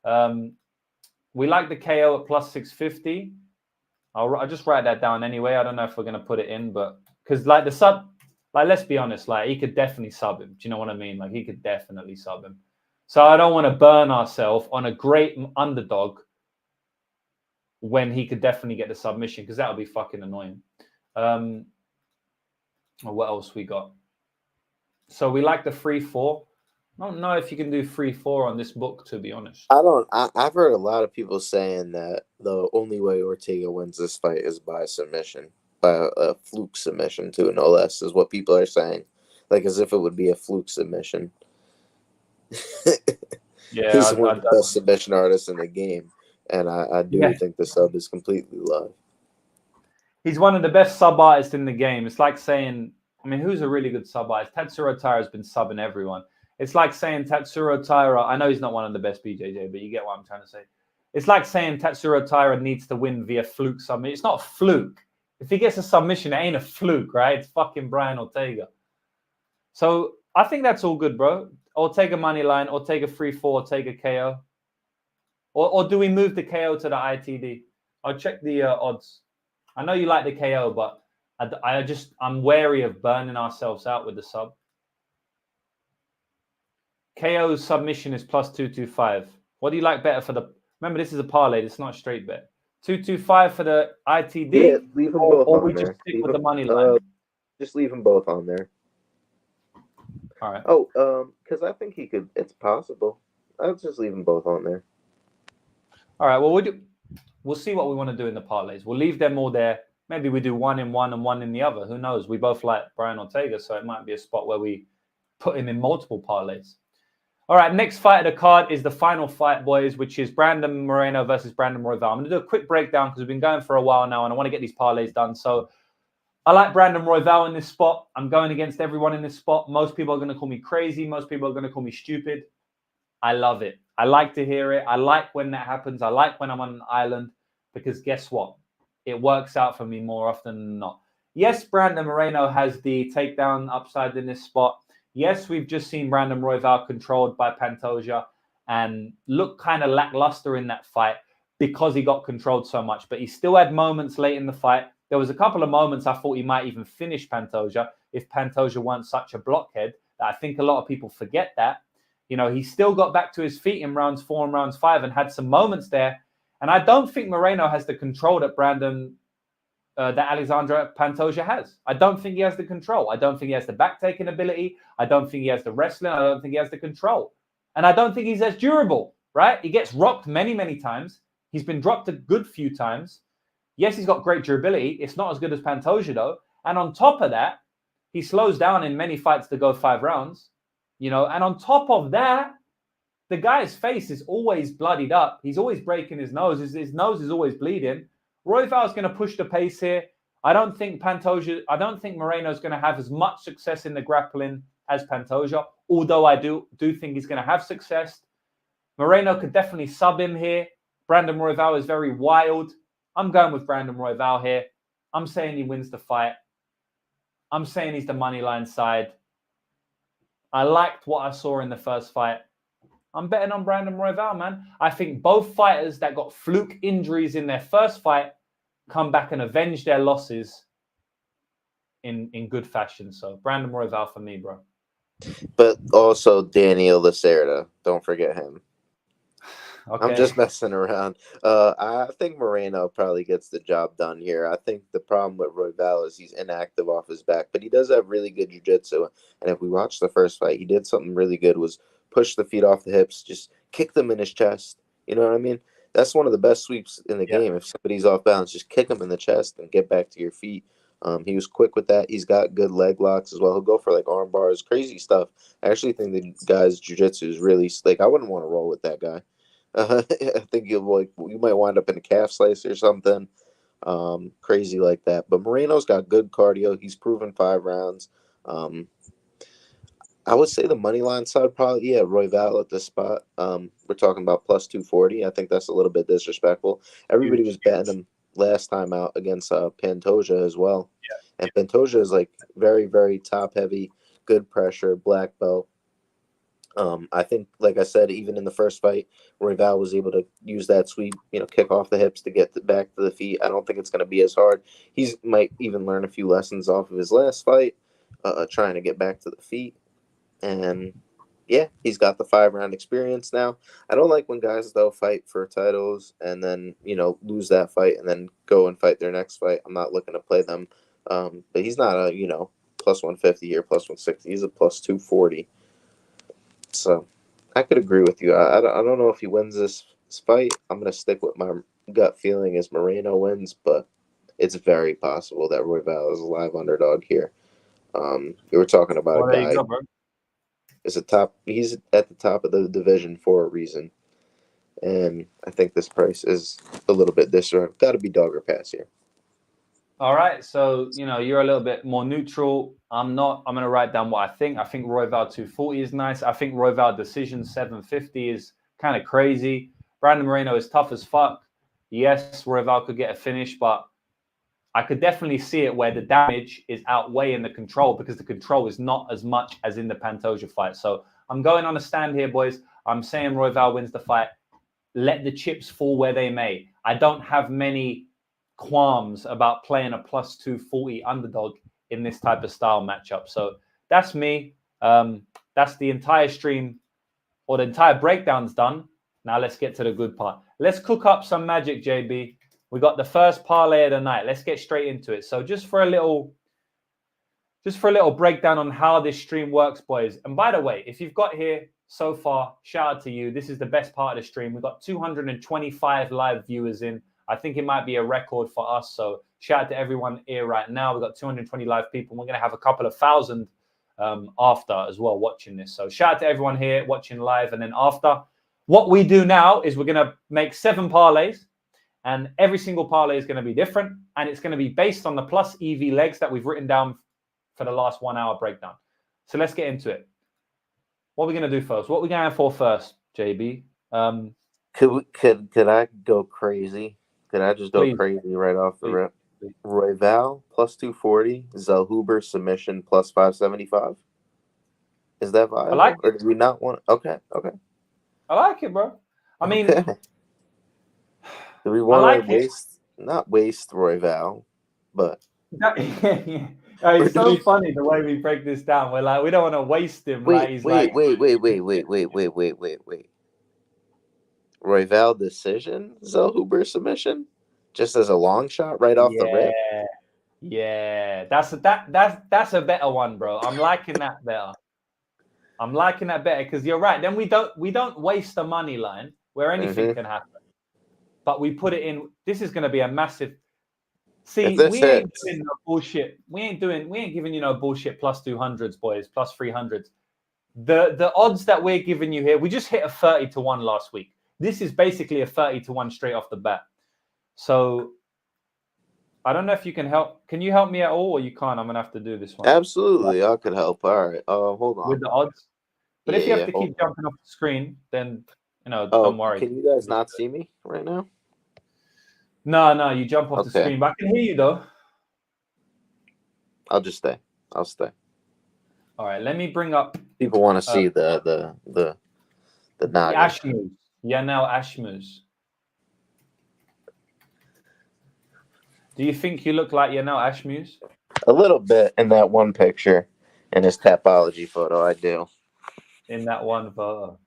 We like the KO at plus 650. I'll just write that down anyway. I don't know if we're gonna put it in, but because like the sub, like let's be honest, like he could definitely sub him. Do you know what I mean? Like he could definitely sub him. So I don't want to burn ourselves on a great underdog when he could definitely get the submission, because that would be fucking annoying. What else we got? So we like the 3-4. I don't know if you can do 3-4 on this book, to be honest. I've heard a lot of people saying that the only way Ortega wins this fight is by submission, by a fluke submission too, no less, is what people are saying. Like as if it would be a fluke submission. Yeah, he's one of the best submission artists in the game, and I do think the sub is completely live. He's one of the best sub artists in the game. It's like saying, I mean, who's a really good sub artist? Tatsuro Taira has been subbing everyone. It's like saying Tatsuro Taira. I know he's not one of the best BJJ, but you get what I'm trying to say. It's like saying Tatsuro Taira needs to win via fluke submission. It's not a fluke. If he gets a submission, it ain't a fluke, right? It's fucking Brian Ortega. So I think that's all good, bro. Ortega money line, Ortega 3-4, Ortega KO. Or do we move the KO to the ITD? I'll check the odds. I know you like the KO, but I'm wary of burning ourselves out with the sub. KO's submission is plus 225. What do you like better for the... Remember, this is a parlay. It's not a straight bet. 225 for the ITD? Yeah, leave them both or on we there. Just stick with the money line? Just leave them both on there. All right. Oh, because I think he could... It's possible. I'll just leave them both on there. All right, well, we'll see what we want to do in the parlays. We'll leave them all there. Maybe we do one in one and one in the other. Who knows? We both like Brian Ortega, so it might be a spot where we put him in multiple parlays. All right, next fight of the card is the final fight, boys, which is Brandon Moreno versus Brandon Royval. I'm going to do a quick breakdown because we've been going for a while now, and I want to get these parlays done. So I like Brandon Royval in this spot. I'm going against everyone in this spot. Most people are going to call me crazy. Most people are going to call me stupid. I love it. I like to hear it. I like when that happens. I like when I'm on an island because guess what? It works out for me more often than not. Yes, Brandon Moreno has the takedown upside in this spot. Yes, we've just seen Brandon Royval controlled by Pantoja and look kind of lackluster in that fight. because he got controlled so much. But he still had moments late in the fight. There was a couple of moments I thought he might even finish Pantoja if Pantoja weren't such a blockhead. I think a lot of people forget that. You know, he still got back to his feet in rounds 4 and rounds 5 and had some moments there. And I don't think Moreno has the control that Alexandre Pantoja has. I don't think he has the control. I don't think he has the back-taking ability. I don't think he has the wrestling. I don't think he has the control. And I don't think he's as durable, right? He gets rocked many, many times. He's been dropped a good few times. Yes, he's got great durability. It's not as good as Pantoja, though. And on top of that, he slows down in many fights to go 5 rounds. You know, and on top of that, the guy's face is always bloodied up. He's always breaking his nose. His nose is always bleeding. Royval is going to push the pace here. I don't think Moreno is going to have as much success in the grappling as Pantoja, although I do think he's going to have success. Moreno could definitely sub him here. Brandon Royval is very wild. I'm going with Brandon Royval here. I'm saying he wins the fight. I'm saying he's the money line side. I liked what I saw in the first fight. I'm betting on Brandon Royval, man. I think both fighters that got fluke injuries in their first fight come back and avenge their losses in good fashion. So Brandon Royval for me, bro. But also Daniel Lacerda. Don't forget him. Okay. I'm just messing around. I think Moreno probably gets the job done here. I think the problem with Royval is he's inactive off his back, but he does have really good jiu-jitsu. And if we watch the first fight, he did something really good, was push the feet off the hips, just kick them in his chest. You know what I mean? That's one of the best sweeps in the game. If somebody's off balance, just kick them in the chest and get back to your feet. He was quick with that. He's got good leg locks as well. He'll go for like arm bars, crazy stuff. I actually think the guy's jiu-jitsu is really like, I wouldn't want to roll with that guy. I think you might wind up in a calf slice or something crazy like that. But Moreno's got good cardio. He's proven 5 rounds. I would say the money line side probably, Royval at this spot. We're talking about plus 240. I think that's a little bit disrespectful. Everybody was betting him last time out against Pantoja as well. Yeah. And Pantoja is like very, very top heavy, good pressure, black belt. I think, like I said, even in the first fight, Royval was able to use that sweep, kick off the hips to get back to the feet. I don't think it's going to be as hard. He might even learn a few lessons off of his last fight, trying to get back to the feet. And, he's got the 5-round experience now. I don't like when guys, though, fight for titles and then, lose that fight and then go and fight their next fight. I'm not looking to play them. But he's not a, plus 150 here, plus 160. He's a plus 240. So I could agree with you. I don't know if he wins this fight. I'm going to stick with my gut feeling as Moreno wins, but it's very possible that Royval is a live underdog here. We were talking about a guy. He's at the top of the division for a reason. And I think this price is a little bit disrespectful. Got to be dog or pass here. All right, so you're a little bit more neutral. I'm not. I'm going to write down what I think. I think Royval 240 is nice. I think Royval decision 750 is kind of crazy. Brandon Moreno is tough as fuck. Yes, Royval could get a finish, but I could definitely see it where the damage is outweighing the control because the control is not as much as in the Pantoja fight. So I'm going on a stand here, boys. I'm saying Royval wins the fight. Let the chips fall where they may. I don't have many qualms about playing a plus 240 underdog in this type of style matchup. So that's me. That's the entire stream, or the entire breakdown's done. Now let's get to the good part. Let's cook up some magic, JB. We got the first parlay of the night. Let's get straight into it. So just for a little breakdown on how this stream works, boys. And by the way, if you've got here so far, shout out to you. This is the best part of the stream. We've got 225 live viewers in. I think it might be a record for us. So shout out to everyone here right now. We've got 220 live people. We're going to have a couple of thousand after as well watching this. So shout out to everyone here watching live. And then after, what we do now is we're going to make 7 parlays. And every single parlay is going to be different. And it's going to be based on the plus EV legs that we've written down for the last 1 hour breakdown. So let's get into it. What are we going to do first? What are we going for first, JB? Could I go crazy? Could I just go crazy right off the rip? Royval plus 240, Zellhuber submission plus 575. Is that viable? I like or do we not want? Okay. I like it, bro. I mean, Do we I want like to it. not waste Royval, but Yeah. Oh, or it's do so we? funny the way we break this down. We're like, we don't want to waste him. Like Wait, he's wait, like, wait, wait, wait, wait, wait, wait, wait, wait, wait. Royval decision, Zellhuber submission, just as a long shot right off the yeah, rip. yeah. That's a better one, bro. I'm liking that better. I'm liking that better because you're right. Then we don't waste the money line where anything Mm-hmm. can happen, but we put it in. This is going to be a massive. If See, this we ain't hits, doing no bullshit. We ain't giving you no bullshit plus 200s, boys, plus 300s. The odds that we're giving you here, we just hit a 30-1 last week. This is basically a 30-1 straight off the bat. So I don't know if you can help. Can you help me at all, or you can't? I'm gonna have to do this one absolutely, I could help. All right. Hold with on. the odds. But Yeah, if you have yeah. to Hold keep on. jumping off the screen, then Oh, don't worry. can you guys not see me right now? No, you jump off the Okay, screen, but I can hear you though. I'll just stay. I'll stay. All right, let me bring up People want to see the noggin. Ashmuz. Yanel Ashmuz. Do you think you look like Yanel Ashmuz? A little bit in that one picture, in his Tapology photo. I do. In that one photo.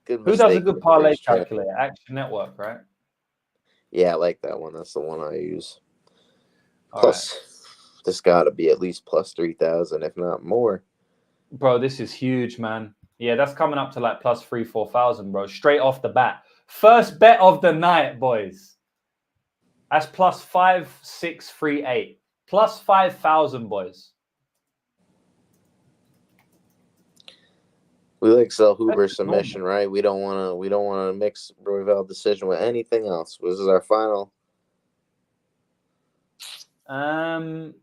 Good Who does a mistake. good Maker parlay is check. calculator? Action Network, right? Yeah, I like that one. That's the one I use. All right. Plus, this got to be at least plus 3,000, if not more. Bro, this is huge, man. Yeah, that's coming up to like plus 3,000-4,000, bro. Straight off the bat. First bet of the night, boys. That's plus 5,638. Plus 5,000, boys. We like Zellhuber That's submission, normal. right? We don't want to mix Royval decision with anything else. This is our final. I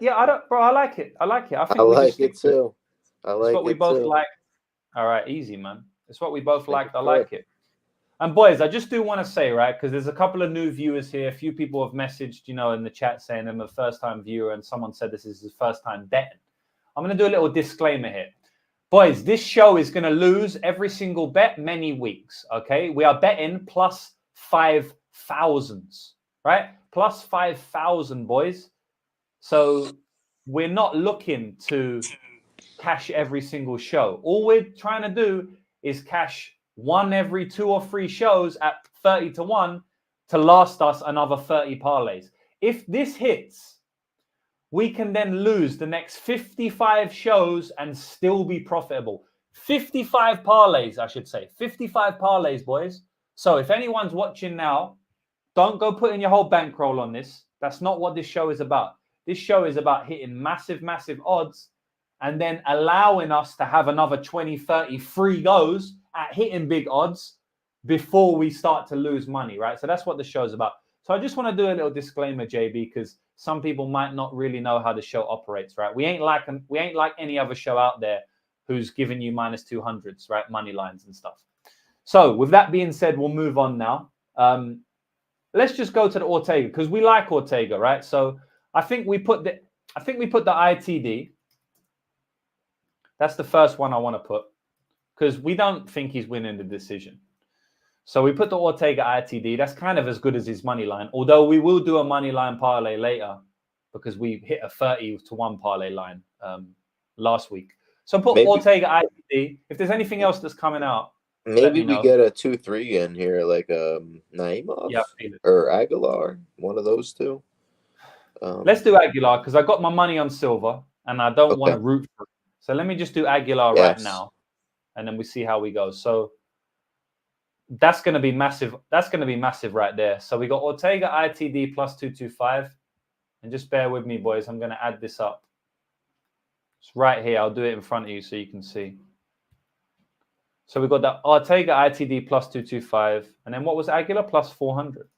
don't, bro. I like it. I like it. I I think we just like stick it to it. too. I It's like what we it both too. like. All right, easy, man. It's what we both Think liked. it's I good. like it. And boys, I just do want to say, right, because there's a couple of new viewers here. A few people have messaged, in the chat saying I'm a first-time viewer, and someone said this is his first time betting. I'm going to do a little disclaimer here. Boys, this show is going to lose every single bet many weeks, okay? We are betting plus 5,000s, right? Plus 5,000, boys. So we're not looking to cash every single show. All we're trying to do is cash one every 2 or 3 shows at 30-1 to last us another 30 parlays. If this hits, we can then lose the next 55 shows and still be profitable. 55 parlays, I should say. 55 parlays, boys. So if anyone's watching now, don't go putting your whole bankroll on this. That's not what this show is about. This show is about hitting massive, massive odds and then allowing us to have another 20, 30 free goes at hitting big odds before we start to lose money, right? So that's what the show is about. So I just want to do a little disclaimer, JB, because some people might not really know how the show operates, right? We ain't like any other show out there who's giving you minus 200s, right? Money lines and stuff. So with that being said, we'll move on now. Let's just go to the Ortega because we like Ortega, right? So I think we put the ITD. That's the first one I want to put because we don't think he's winning the decision. So we put the Ortega ITD. That's kind of as good as his money line, although we will do a money line parlay later because we hit a 30-1 parlay line last week. So put Ortega ITD. If there's anything else that's coming out, maybe we get a 2-3 in here, like Naimov or Aguilar, one of those two. Let's do Aguilar because I got my money on Silva and I don't want to root for it. So let me just do Aguilar right now, and then we see how we go. So that's going to be massive. That's going to be massive right there. So we got Ortega ITD plus 225, and just bear with me, boys. I'm going to add this up. It's right here. I'll do it in front of you so you can see. So we got the Ortega ITD plus 225, and then what was Aguilar plus 400?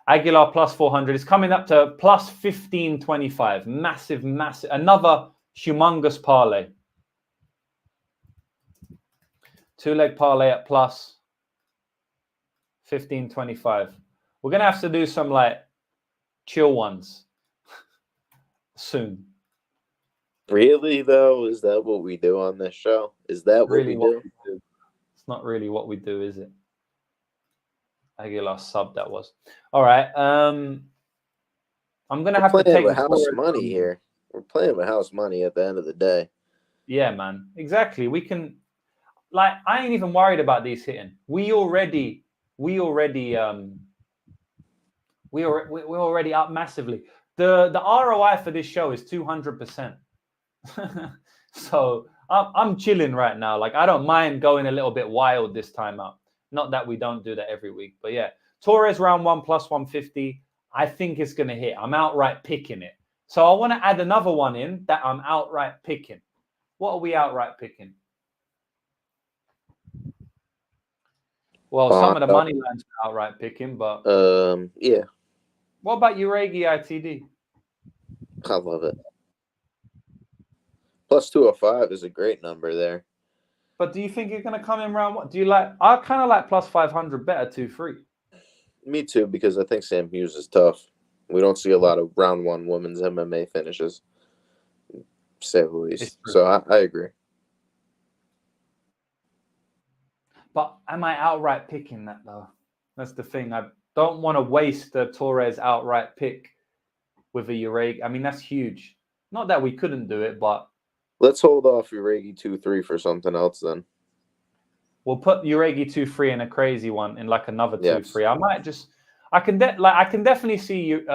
Aguilar plus 400 is coming up to plus 1525. Massive, massive. Another humongous parlay. 2-leg parlay at plus 1525. We're going to have to do some like chill ones soon. Really, though? Is that what we do on this show? Is that what we do? It's not really what we do, is it? Aguilar sub, that was. All right. I'm going to have to take with the house money here. We're playing with house money at the end of the day. Yeah, man. Exactly. We can, like, I ain't even worried about these hitting. We're already up massively. The ROI for this show is 200%. So I'm chilling right now. Like, I don't mind going a little bit wild this time out. Not that we don't do that every week, but yeah. Torres round 1 plus 150. I think it's going to hit. I'm outright picking it. So I want to add another one in that I'm outright picking. What are we outright picking? Well, some of the money lines are outright picking, but yeah. What about Uregi ITD? I love it. Plus 205 is a great number there. But do you think you're going to come in round one? Do you like? I kind of like plus 500 better 2-3. Me too, because I think Sam Hughes is tough. We don't see a lot of round 1 women's MMA finishes, say the least. So I agree. But am I outright picking that though? That's the thing. I don't want to waste the Torres outright pick with a Uregi. I mean, that's huge. Not that we couldn't do it, but let's hold off Uregi 2-3 for something else then. We'll put Uregi 2-3 in a crazy one in like another 2-3. I might just, I can definitely see you.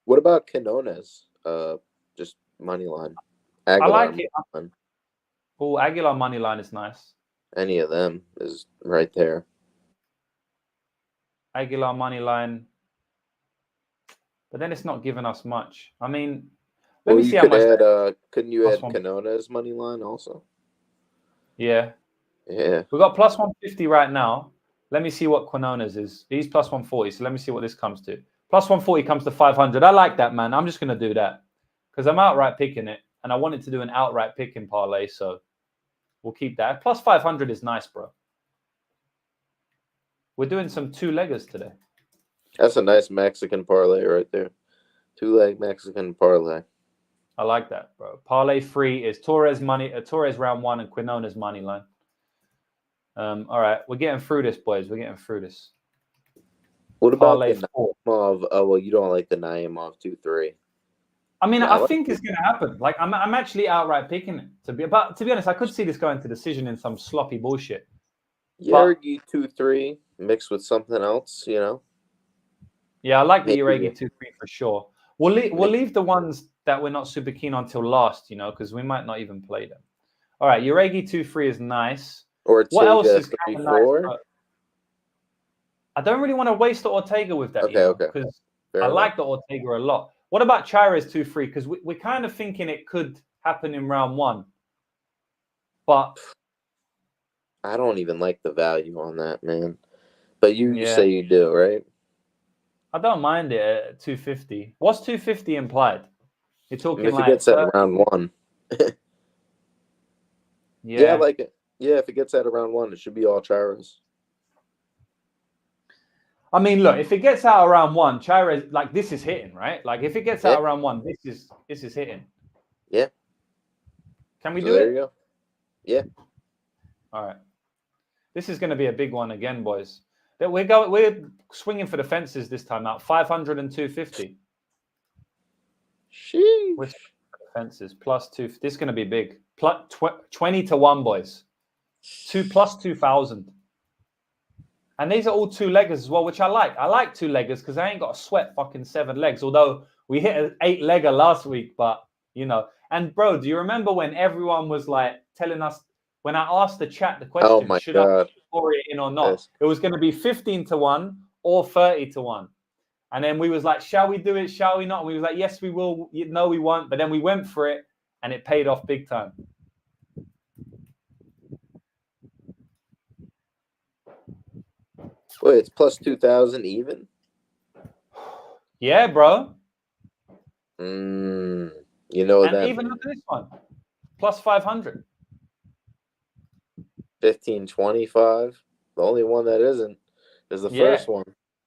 What about Quinones? Just money line. Aguilar, I like it. Oh, Aguilar money line is nice. Any of them is right there. Aguilar money line, but then it's not giving us much. I mean, let me see how much. Couldn't you add Quinones money line also? Yeah. Yeah. We got plus 150 right now. Let me see what Quinones is. He's plus 140. So let me see what this comes to. Plus 140 comes to 500. I like that, man. I'm just going to do that because I'm outright picking it. And I wanted to do an outright picking parlay. So we'll keep that. Plus 500 is nice, bro. We're doing some 2-leggers today. That's a nice Mexican parlay right there. 2-leg Mexican parlay. I like that, bro. Parlay free is Torres round 1 and Quinones money line. All right, we're getting through this, boys. We're getting through this. What about the Naimov? Oh, well, you don't like the Naimov 2-3. I mean, I think it's going to happen. Like, I'm actually outright picking it. To be honest, I could see this going to decision in some sloppy bullshit. Uregi 2-3 mixed with something else, you know. Yeah, I like the Uregi 2-3 for sure. We'll leave the ones that we're not super keen on till last, you know, because we might not even play them. All right, Uregi 2-3 is nice. Ortega, what else is kind of nice? I don't really want to waste the Ortega with that, because I like the Ortega a lot. What about Chairez 2-3? Because we're kind of thinking it could happen in round 1. But I don't even like the value on that, man. But you say you do, right? I don't mind it at 250. What's 250 implied? You're talking if it gets at round 1. Yeah, I like it. Yeah, if it gets out of round 1, it should be all Chairez. I mean, look, if it gets out of round 1, Chairez, like, this is hitting, right? Like, if it gets out of round 1, this is hitting. Yeah. Can we do it? There you go. Yeah. All right. This is going to be a big one again, boys. We're swinging for the fences this time out. 500 and 250. Sheesh. We're fences plus 2. This is going to be big. Plus 20 to 1, boys. Plus 2,000. And these are all 2-leggers as well, which I like. I like 2-leggers because I ain't got to sweat fucking 7 legs. Although we hit an 8-legger last week, but you know. And bro, do you remember when everyone was like telling us when I asked the chat the question, should I score it in or not? Yes. It was going to be 15 to 1 or 30 to 1. And then we was like, shall we do it? Shall we not? And we was like, yes, we will. No, we won't. But then we went for it and it paid off big time. Wait, it's plus 2,000 even? Yeah, bro. You know and that. Even look at this one. Plus 500. 1525. The only one that isn't is the first one.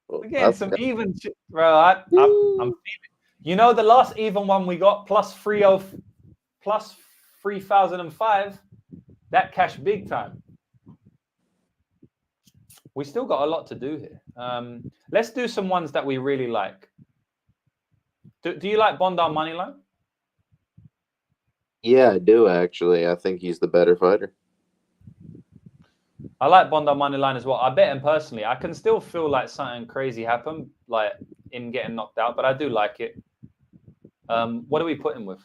We're getting some even, bro. I'm feeling. You know, the last even one we got plus 3,005. That cashed big time. We still got a lot to do here. Let's do some ones that we really like. Do you like Bondar moneyline? Yeah, I do actually. I think he's the better fighter. I like Bondar moneyline as well. I bet him personally. I can still feel like something crazy happened, like him getting knocked out, but I do like it. What do we put him with?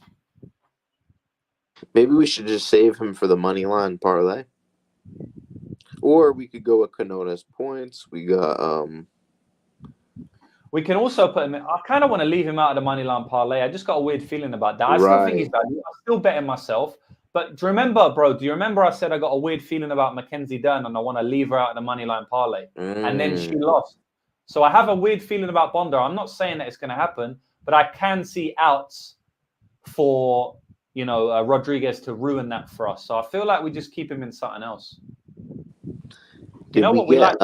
Maybe we should just save him for the money line parlay. Or we could go with Canona's points. We got We can also put him in. I kind of want to leave him out of the money line parlay. I just got a weird feeling about that. I still think he's value. I'm still betting myself. But do you remember I said I got a weird feeling about Mackenzie Dern and I want to leave her out of the money line parlay? And then she lost. So I have a weird feeling about Bondar. I'm not saying that it's going to happen, but I can see outs for, Rodriguez to ruin that for us. So I feel like we just keep him in something else. You know what we like?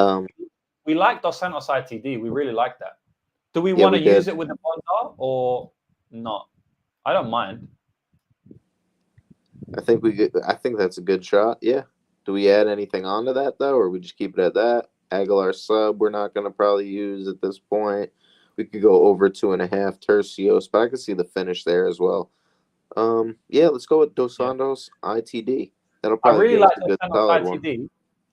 We like Dos Santos ITD. We really like that. Do we want to use it with the Bondar or not? I don't mind. I think that's a good shot. Yeah. Do we add anything onto that though, or we just keep it at that? Aguilar sub, we're not going to probably use at this point. We could go over 2.5 Tercios, but I can see the finish there as well. Yeah, let's go with Dos Santos ITD. That'll probably I really like a good solid ITD. One.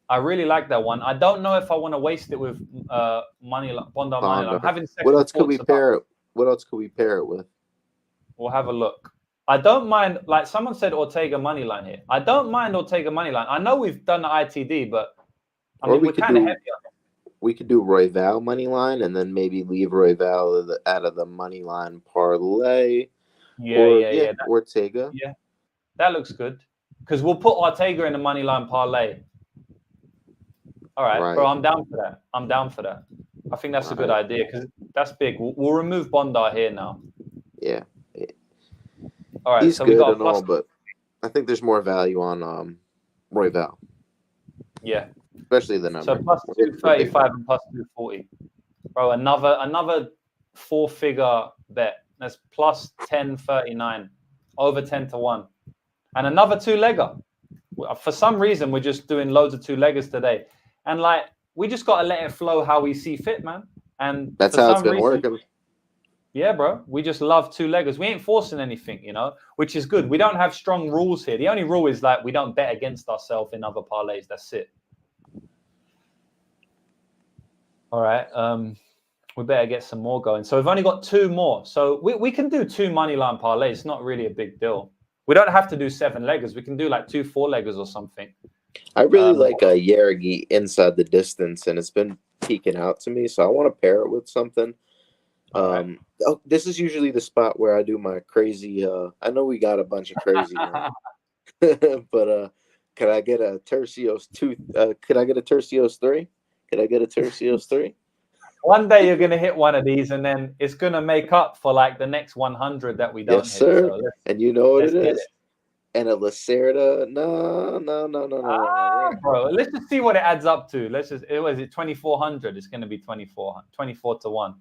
I really like that one. I don't know if I want to waste it with Bondar money. I'm having what else could we pair it? What else could we pair it with? We'll have a look. I don't mind, like someone said, Ortega money line here. I don't mind Ortega money line. I know we've done the ITD, but we're kind of heavy on it. We could do Royval money line and then maybe leave Royval out of the money line parlay. Yeah. Ortega. Yeah, that looks good because we'll put Ortega in the money line parlay. All right, bro, I'm down for that. I think that's a good idea because that's big. We'll remove Bondar here now. Yeah. All right, he's so good we got and all, but I think there's more value on Royval. Yeah. Especially the number. So plus 235 and plus 240. Bro, another 4-figure bet. That's plus 1039. Over 10-1. And another 2-legger. For some reason, we're just doing loads of 2-leggers today. And we just got to let it flow how we see fit, man. And that's how it's been working. Yeah, bro. We just love 2-leggers. We ain't forcing anything, which is good. We don't have strong rules here. The only rule is we don't bet against ourselves in other parlays. That's it. All right. We better get some more going. So we've only got 2 more. So we can do 2 money line parlays. It's not really a big deal. We don't have to do 7-leggers. We can do 2 4-leggers or something. I really like Yergi inside the distance, and it's been peeking out to me. So I want to pair it with something. Right. This is usually the spot where I do my crazy. I know we got a bunch of crazy, but could I get a Tercios 2? Could I get a Tercios 3? Could I get a Tercios 3? One day you're gonna hit one of these, and then it's gonna make up for the next 100 that we don't hit. Sir. So and you know what it is. And a Lacerda, no. Bro, let's just see what it adds up to. Was it 2,400? It's gonna be 24 to 1.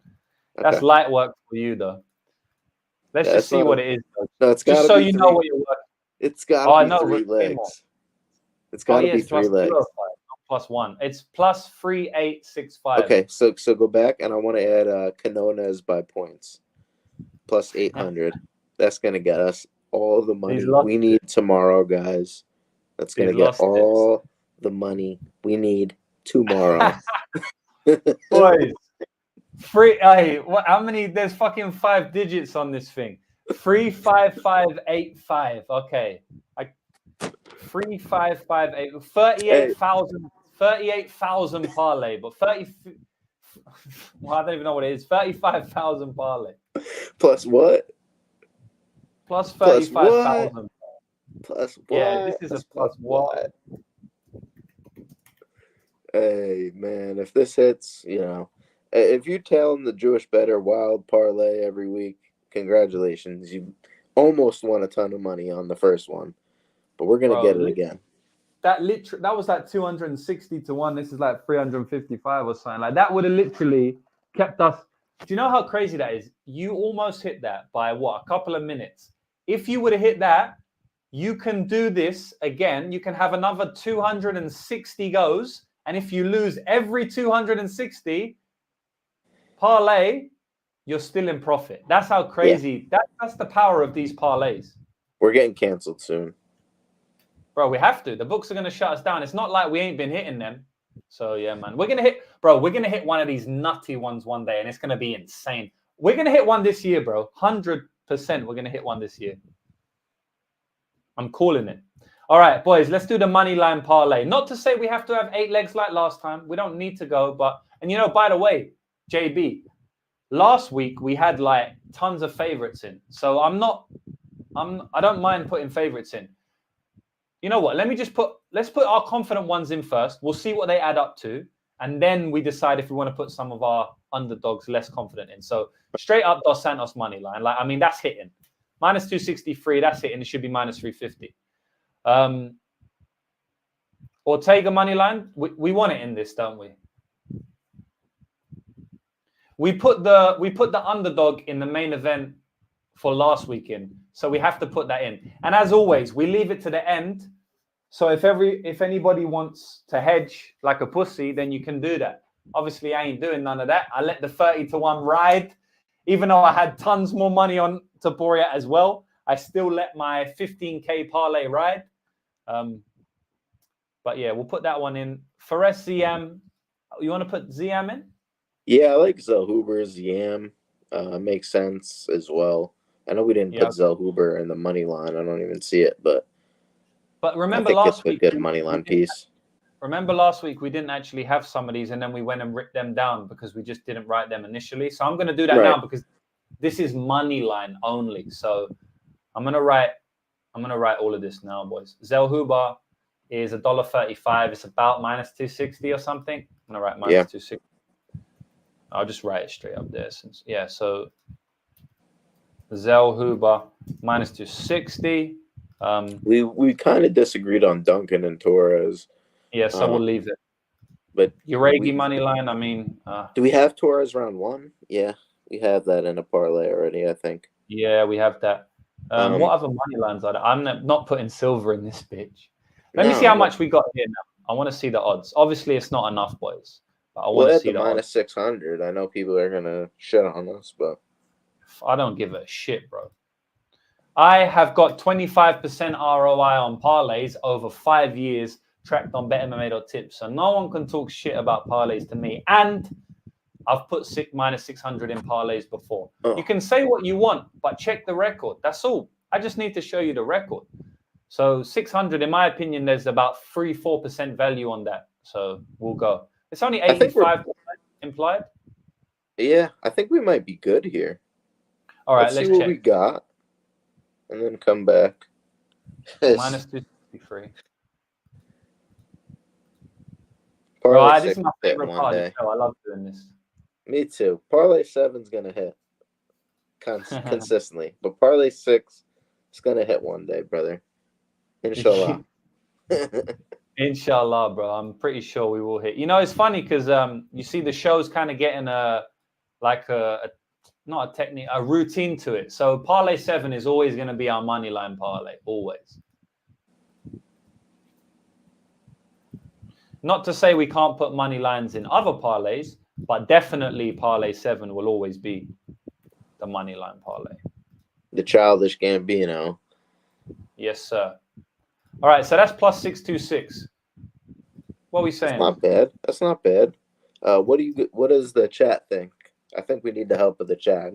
That's light work for you, though. Let's just see what it is. No, it's just so you know what you're working. It's got to be 3 legs. It's got to be 3 legs. Plus 1. It's plus 3,865. Okay, so go back, and I want to add Canonas by points. Plus 800. That's going to get us all the money we need tomorrow, guys. That's going to get all the money we need tomorrow. Boys. How many? There's fucking 5 digits on this thing. 35585. Okay. 3558. 38,000 parlay, but 30. Well, I don't even know what it is. 35,000 parlay. Plus what? Plus 35,000. Plus what? Yeah, this is a plus what? Hey, man, if this hits, if you tell them the Jewish Better Wild Parlay every week, congratulations. You almost won a ton of money on the first one, but we're going to get it again. That was 260 to 1. This is 355 or something. That would have literally kept us. Do you know how crazy that is? You almost hit that by a couple of minutes. If you would have hit that, you can do this again. You can have another 260 goes, And if you lose every 260 parlay, you're still in profit. That's how crazy. That's the power of these parlays. We're getting canceled soon. Bro, we have to. The books are going to shut us down. It's not like we ain't been hitting them. So, yeah, man. We're going to hit one of these nutty ones one day, and it's going to be insane. We're going to hit one this year, bro. 100% we're going to hit one this year. I'm calling it. All right, boys, let's do the money line parlay. Not to say we have to have 8 legs like last time. We don't need to go. And, by the way, JB, last week we had like tons of favorites in. So I don't mind putting favorites in. You know what? Let's put our confident ones in first. We'll see what they add up to. And then we decide if we want to put some of our underdogs less confident in. So straight up Dos Santos money line. That's hitting. Minus 263, that's hitting. It should be minus 350. Ortega money line, we want it in this, don't we? We put the underdog in the main event for last weekend, so we have to put that in. And as always, we leave it to the end. So if anybody wants to hedge like a pussy, then you can do that. Obviously, I ain't doing none of that. I let the 30-1 ride, even though I had tons more money on Taporia as well. I still let my 15K parlay ride. But yeah, we'll put that one in. Fares Ziam, you want to put Ziam in? Yeah, I like Zellhuber's Yam. Makes sense as well. I know we didn't put Zellhuber in the money line. I don't even see it, but remember last week, a good money line piece. Remember last week we didn't actually have some of these, and then we went and ripped them down because we just didn't write them initially. So I'm going to do that now because this is money line only. So I'm gonna write all of this now, boys. Zellhuber is $1.35. It's about minus 260 or something. I'm gonna write minus 260. I'll just write it straight up there. So Zellhuber minus 260. We kind of disagreed on Duncan and Torres. Yeah, so we'll leave it. But Uregi money line. Do we have Torres round 1? Yeah, we have that in a parlay already, I think. Yeah, we have that. What other money lines are there? I'm not putting silver in this bitch. Let me see how much we got here now. I want to see the odds. Obviously, it's not enough, boys. But I want to see the minus odds. 600. I know people are gonna shit on us, but I don't give a shit, bro. I have got 25% ROI on parlays over 5 years, tracked on BetMMA.tips. So no one can talk shit about parlays to me. And I've put minus 600 in parlays before. You can say what you want, but check the record. That's all. I just need to show you the record. So 600, in my opinion, there's about 3-4% value on that. So we'll go. It's only 85% implied. Yeah, I think we might be good here. All right, let's see what check. we got, and then come back. Minus 263. Bro, this is my favorite part of the show. I love doing this. Me too. Parlay 7's gonna hit consistently, but Parlay 6 is gonna hit one day, brother. Inshallah. Inshallah, bro. I'm pretty sure we will hit. It's funny because you see the show's kind of getting not a technique, a routine to it. So Parlay 7 is always going to be our money line parlay, always. Not to say we can't put money lines in other parlays, but definitely Parlay 7 will always be the money line parlay. The childish Gambino. Yes, sir. All right, so that's plus 626. What are we saying? That's not bad. What does the chat think? I think we need the help of the chat.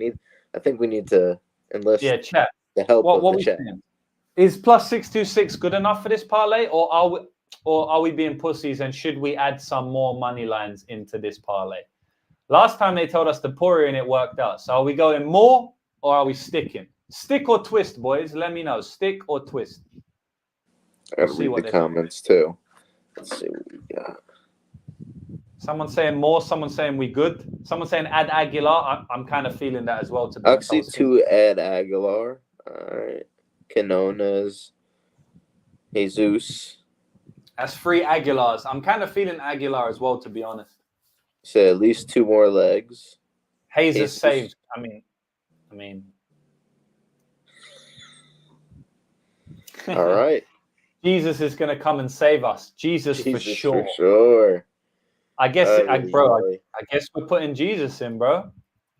I think we need to enlist chat. The help of the chat. Saying? Is plus 626 good enough for this parlay, or are we being pussies and should we add some more money lines into this parlay? Last time they told us to pour it and it worked out. So are we going more or are we sticking? Stick or twist, boys? Let me know. Stick or twist? I gotta read the comments too. Let's see what we got. Someone saying more, someone saying we good. Someone saying add Aguilar. I'm kind of feeling that as well. To be honest. I see 2 add Aguilar. All right. Canonas. Jesus. That's 3 Aguilars. I'm kind of feeling Aguilar as well, to be honest. So at least 2 more legs. Jesus saved. I mean. All right. Jesus is going to come and save us. Jesus for sure. For sure. I guess, bro. Really. I guess we're putting Jesus in, bro.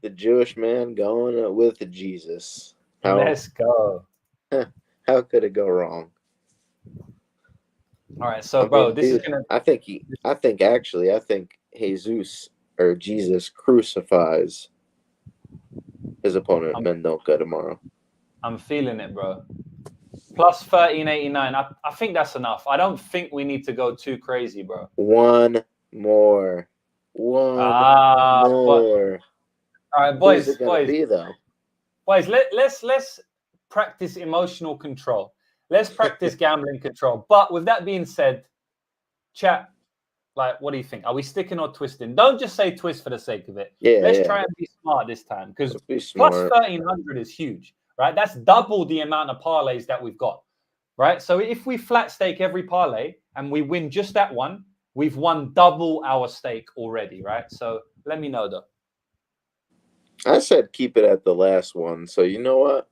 The Jewish man going with Jesus. Let's go. How could it go wrong? All right, so bro, this is gonna. I think Jesus or Jesus crucifies his opponent Mendoka tomorrow. I'm feeling it, bro. Plus 1389. I think that's enough. I don't think we need to go too crazy, bro. One more. All right, boys. Who's it gonna be, though? Boys, let's practice emotional control. Let's practice gambling control. But with that being said, chat, like, what do you think? Are we sticking or twisting? Don't just say twist for the sake of it. Let's try and be smart this time, because plus 1300 is huge, right? That's double the amount of parlays that we've got, right? So if we flat stake every parlay and we win just that one, we've won double our stake already, right? So let me know, though. I said keep it at the last one. So you know what?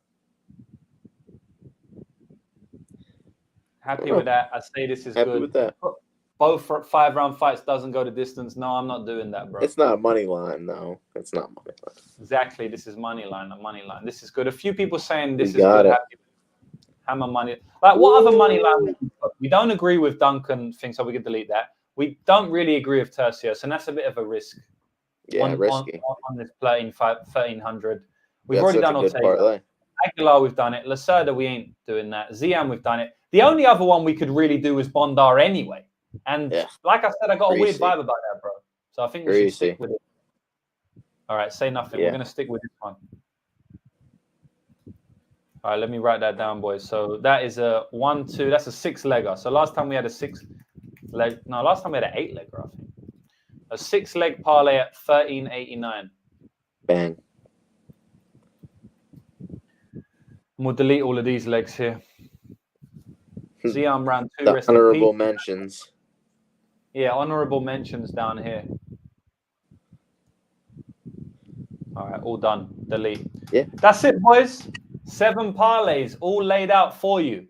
Happy with that. I say this is Happy good. With that. Both 5-round fights doesn't go the distance. No, I'm not doing that, bro. It's not money line, no. It's not money line. Exactly. This is money line. This is good. A few people saying this is good. Happy hammer money. Like, what other money line? We don't agree with Duncan thing, so we can delete that. We don't really agree with Tercios, and that's a bit of a risk. Yeah, risky. On this 1300. We've already done Ortega. Aguilar, we've done it. Lacerda, we ain't doing that. Ziam, we've done it. The only other one we could really do is Bondar anyway. And like I said, I got a weird vibe about that, bro. So I think we should stick with it. All right, say nothing. We're going to stick with this one. All right, let me write that down, boys. So that is a 1-2. That's a 6-legger. So last time we had a 6-leg. No, last time we had an 8-legger, I think. A 6-leg parlay at 1389. Bang. We'll delete all of these legs here. Ziam round 2. The honorable mentions. Yeah, honorable mentions down here. All right, all done. Delete. Yeah. That's it, boys. 7 parlays all laid out for you.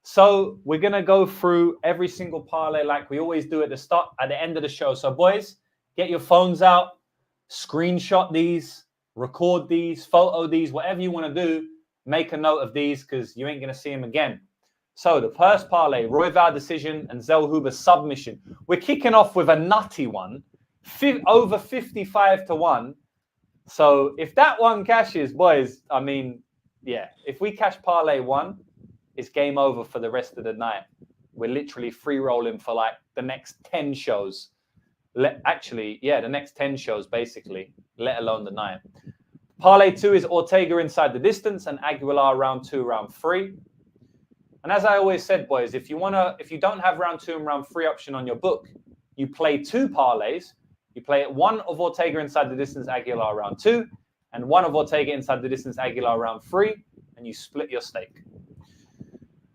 So we're going to go through every single parlay like we always do at the end of the show. So, boys, get your phones out, screenshot these, record these, photo these, whatever you want to do. Make a note of these because you ain't going to see them again. So the first parlay, Royval decision and Zellhuber submission. We're kicking off with a nutty one, over 55-1. So if that one cashes, boys, I mean, yeah, if we cash parlay 1, it's game over for the rest of the night. We're literally free rolling for like the next 10 shows. The next 10 shows basically, let alone the night. Parlay 2 is Ortega inside the distance and Aguilar round 2, round 3. And as I always said, boys, if you don't have round 2 and round 3 option on your book, you play 2 parlays. You play one of Ortega inside the distance, Aguilar round 2, and one of Ortega inside the distance, Aguilar round 3, and you split your stake.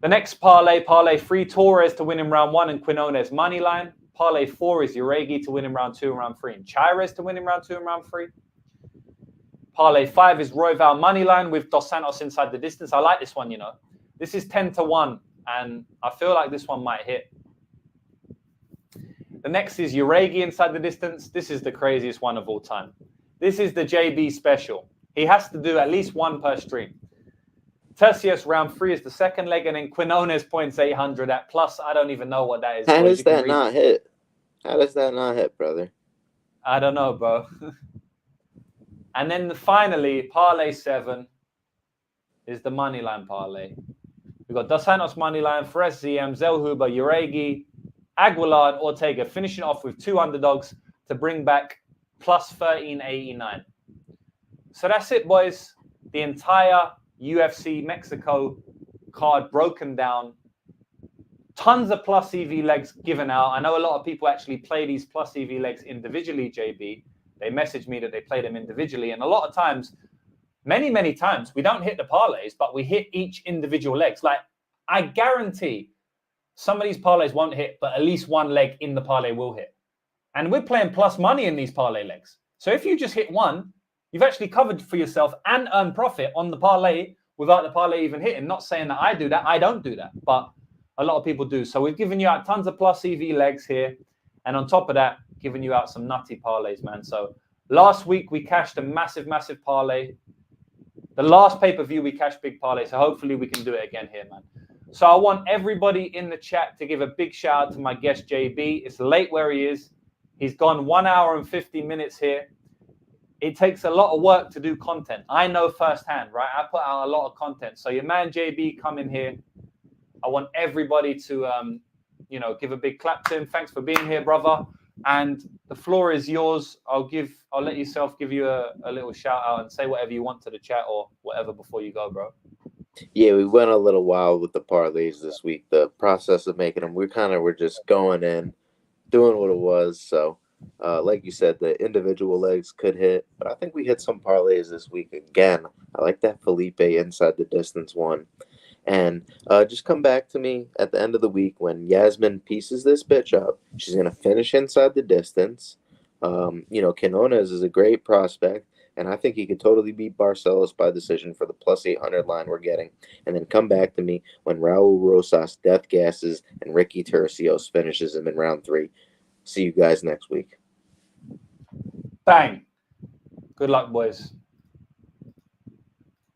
The next parlay 3, Torres to win in round 1 and Quinones money line. Parlay 4 is Uregi to win in round 2 and round 3, and Chairez to win in round 2 and round 3. Parlay 5 is Royval money line with Dos Santos inside the distance. I like this one, you know. This is 10-1, and I feel like this one might hit. The next is Uregi inside the distance. This is the craziest one of all time. This is the JB special. He has to do at least 1 per stream. Tercios round 3 is the second leg, and then Quinones points 800 at plus. I don't even know what that is. How does that not hit? How does that not hit, brother? I don't know, bro. And then finally, parlay 7 is the moneyline parlay. We've got Dos Santos moneyline, Ferez ZM, Zellhuber, Uregi, Aguilar, and Ortega, finishing off with 2 underdogs to bring back plus 1389. So that's it, boys. The entire UFC Mexico card broken down. Tons of plus EV legs given out. I know a lot of people actually play these plus EV legs individually, JB. They message me that they play them individually. And a lot of times, many times, we don't hit the parlays, but we hit each individual legs. Like, I guarantee some of these parlays won't hit, but at least 1 leg in the parlay will hit. And we're playing plus money in these parlay legs. So if you just hit 1, you've actually covered for yourself and earned profit on the parlay without the parlay even hitting. Not saying that I do that. I don't do that. But a lot of people do. So we've given you out tons of plus EV legs here. And on top of that, giving you out some nutty parlays, man. So last week we cashed a massive parlay. The last pay-per-view we cashed big parlay. So hopefully we can do it again here, man. So I want everybody in the chat to give a big shout out to my guest, JB. It's late where he is. He's gone 1 hour and 50 minutes here. It takes a lot of work to do content. I know firsthand, right? I put out a lot of content. So your man, JB, come in here. I want everybody to, give a big clap to him. Thanks for being here, brother. And the floor is yours. I'll let yourself give you a little shout out and say whatever you want to the chat or whatever before you go, bro. Yeah, we went a little wild with the parlays this week. The process of making them, we're just going in, doing what it was. So, like you said, the individual legs could hit, but I think we hit some parlays this week again. I like that Felipe inside the distance one. And just come back to me at the end of the week when Yasmin pieces this bitch up. She's going to finish inside the distance. Quinones is a great prospect, and I think he could totally beat Barcelos by decision for the plus 800 line we're getting. And then come back to me when Raul Rosas death gasses and Ricky Turcios finishes him in round 3. See you guys next week. Bang. Good luck, boys.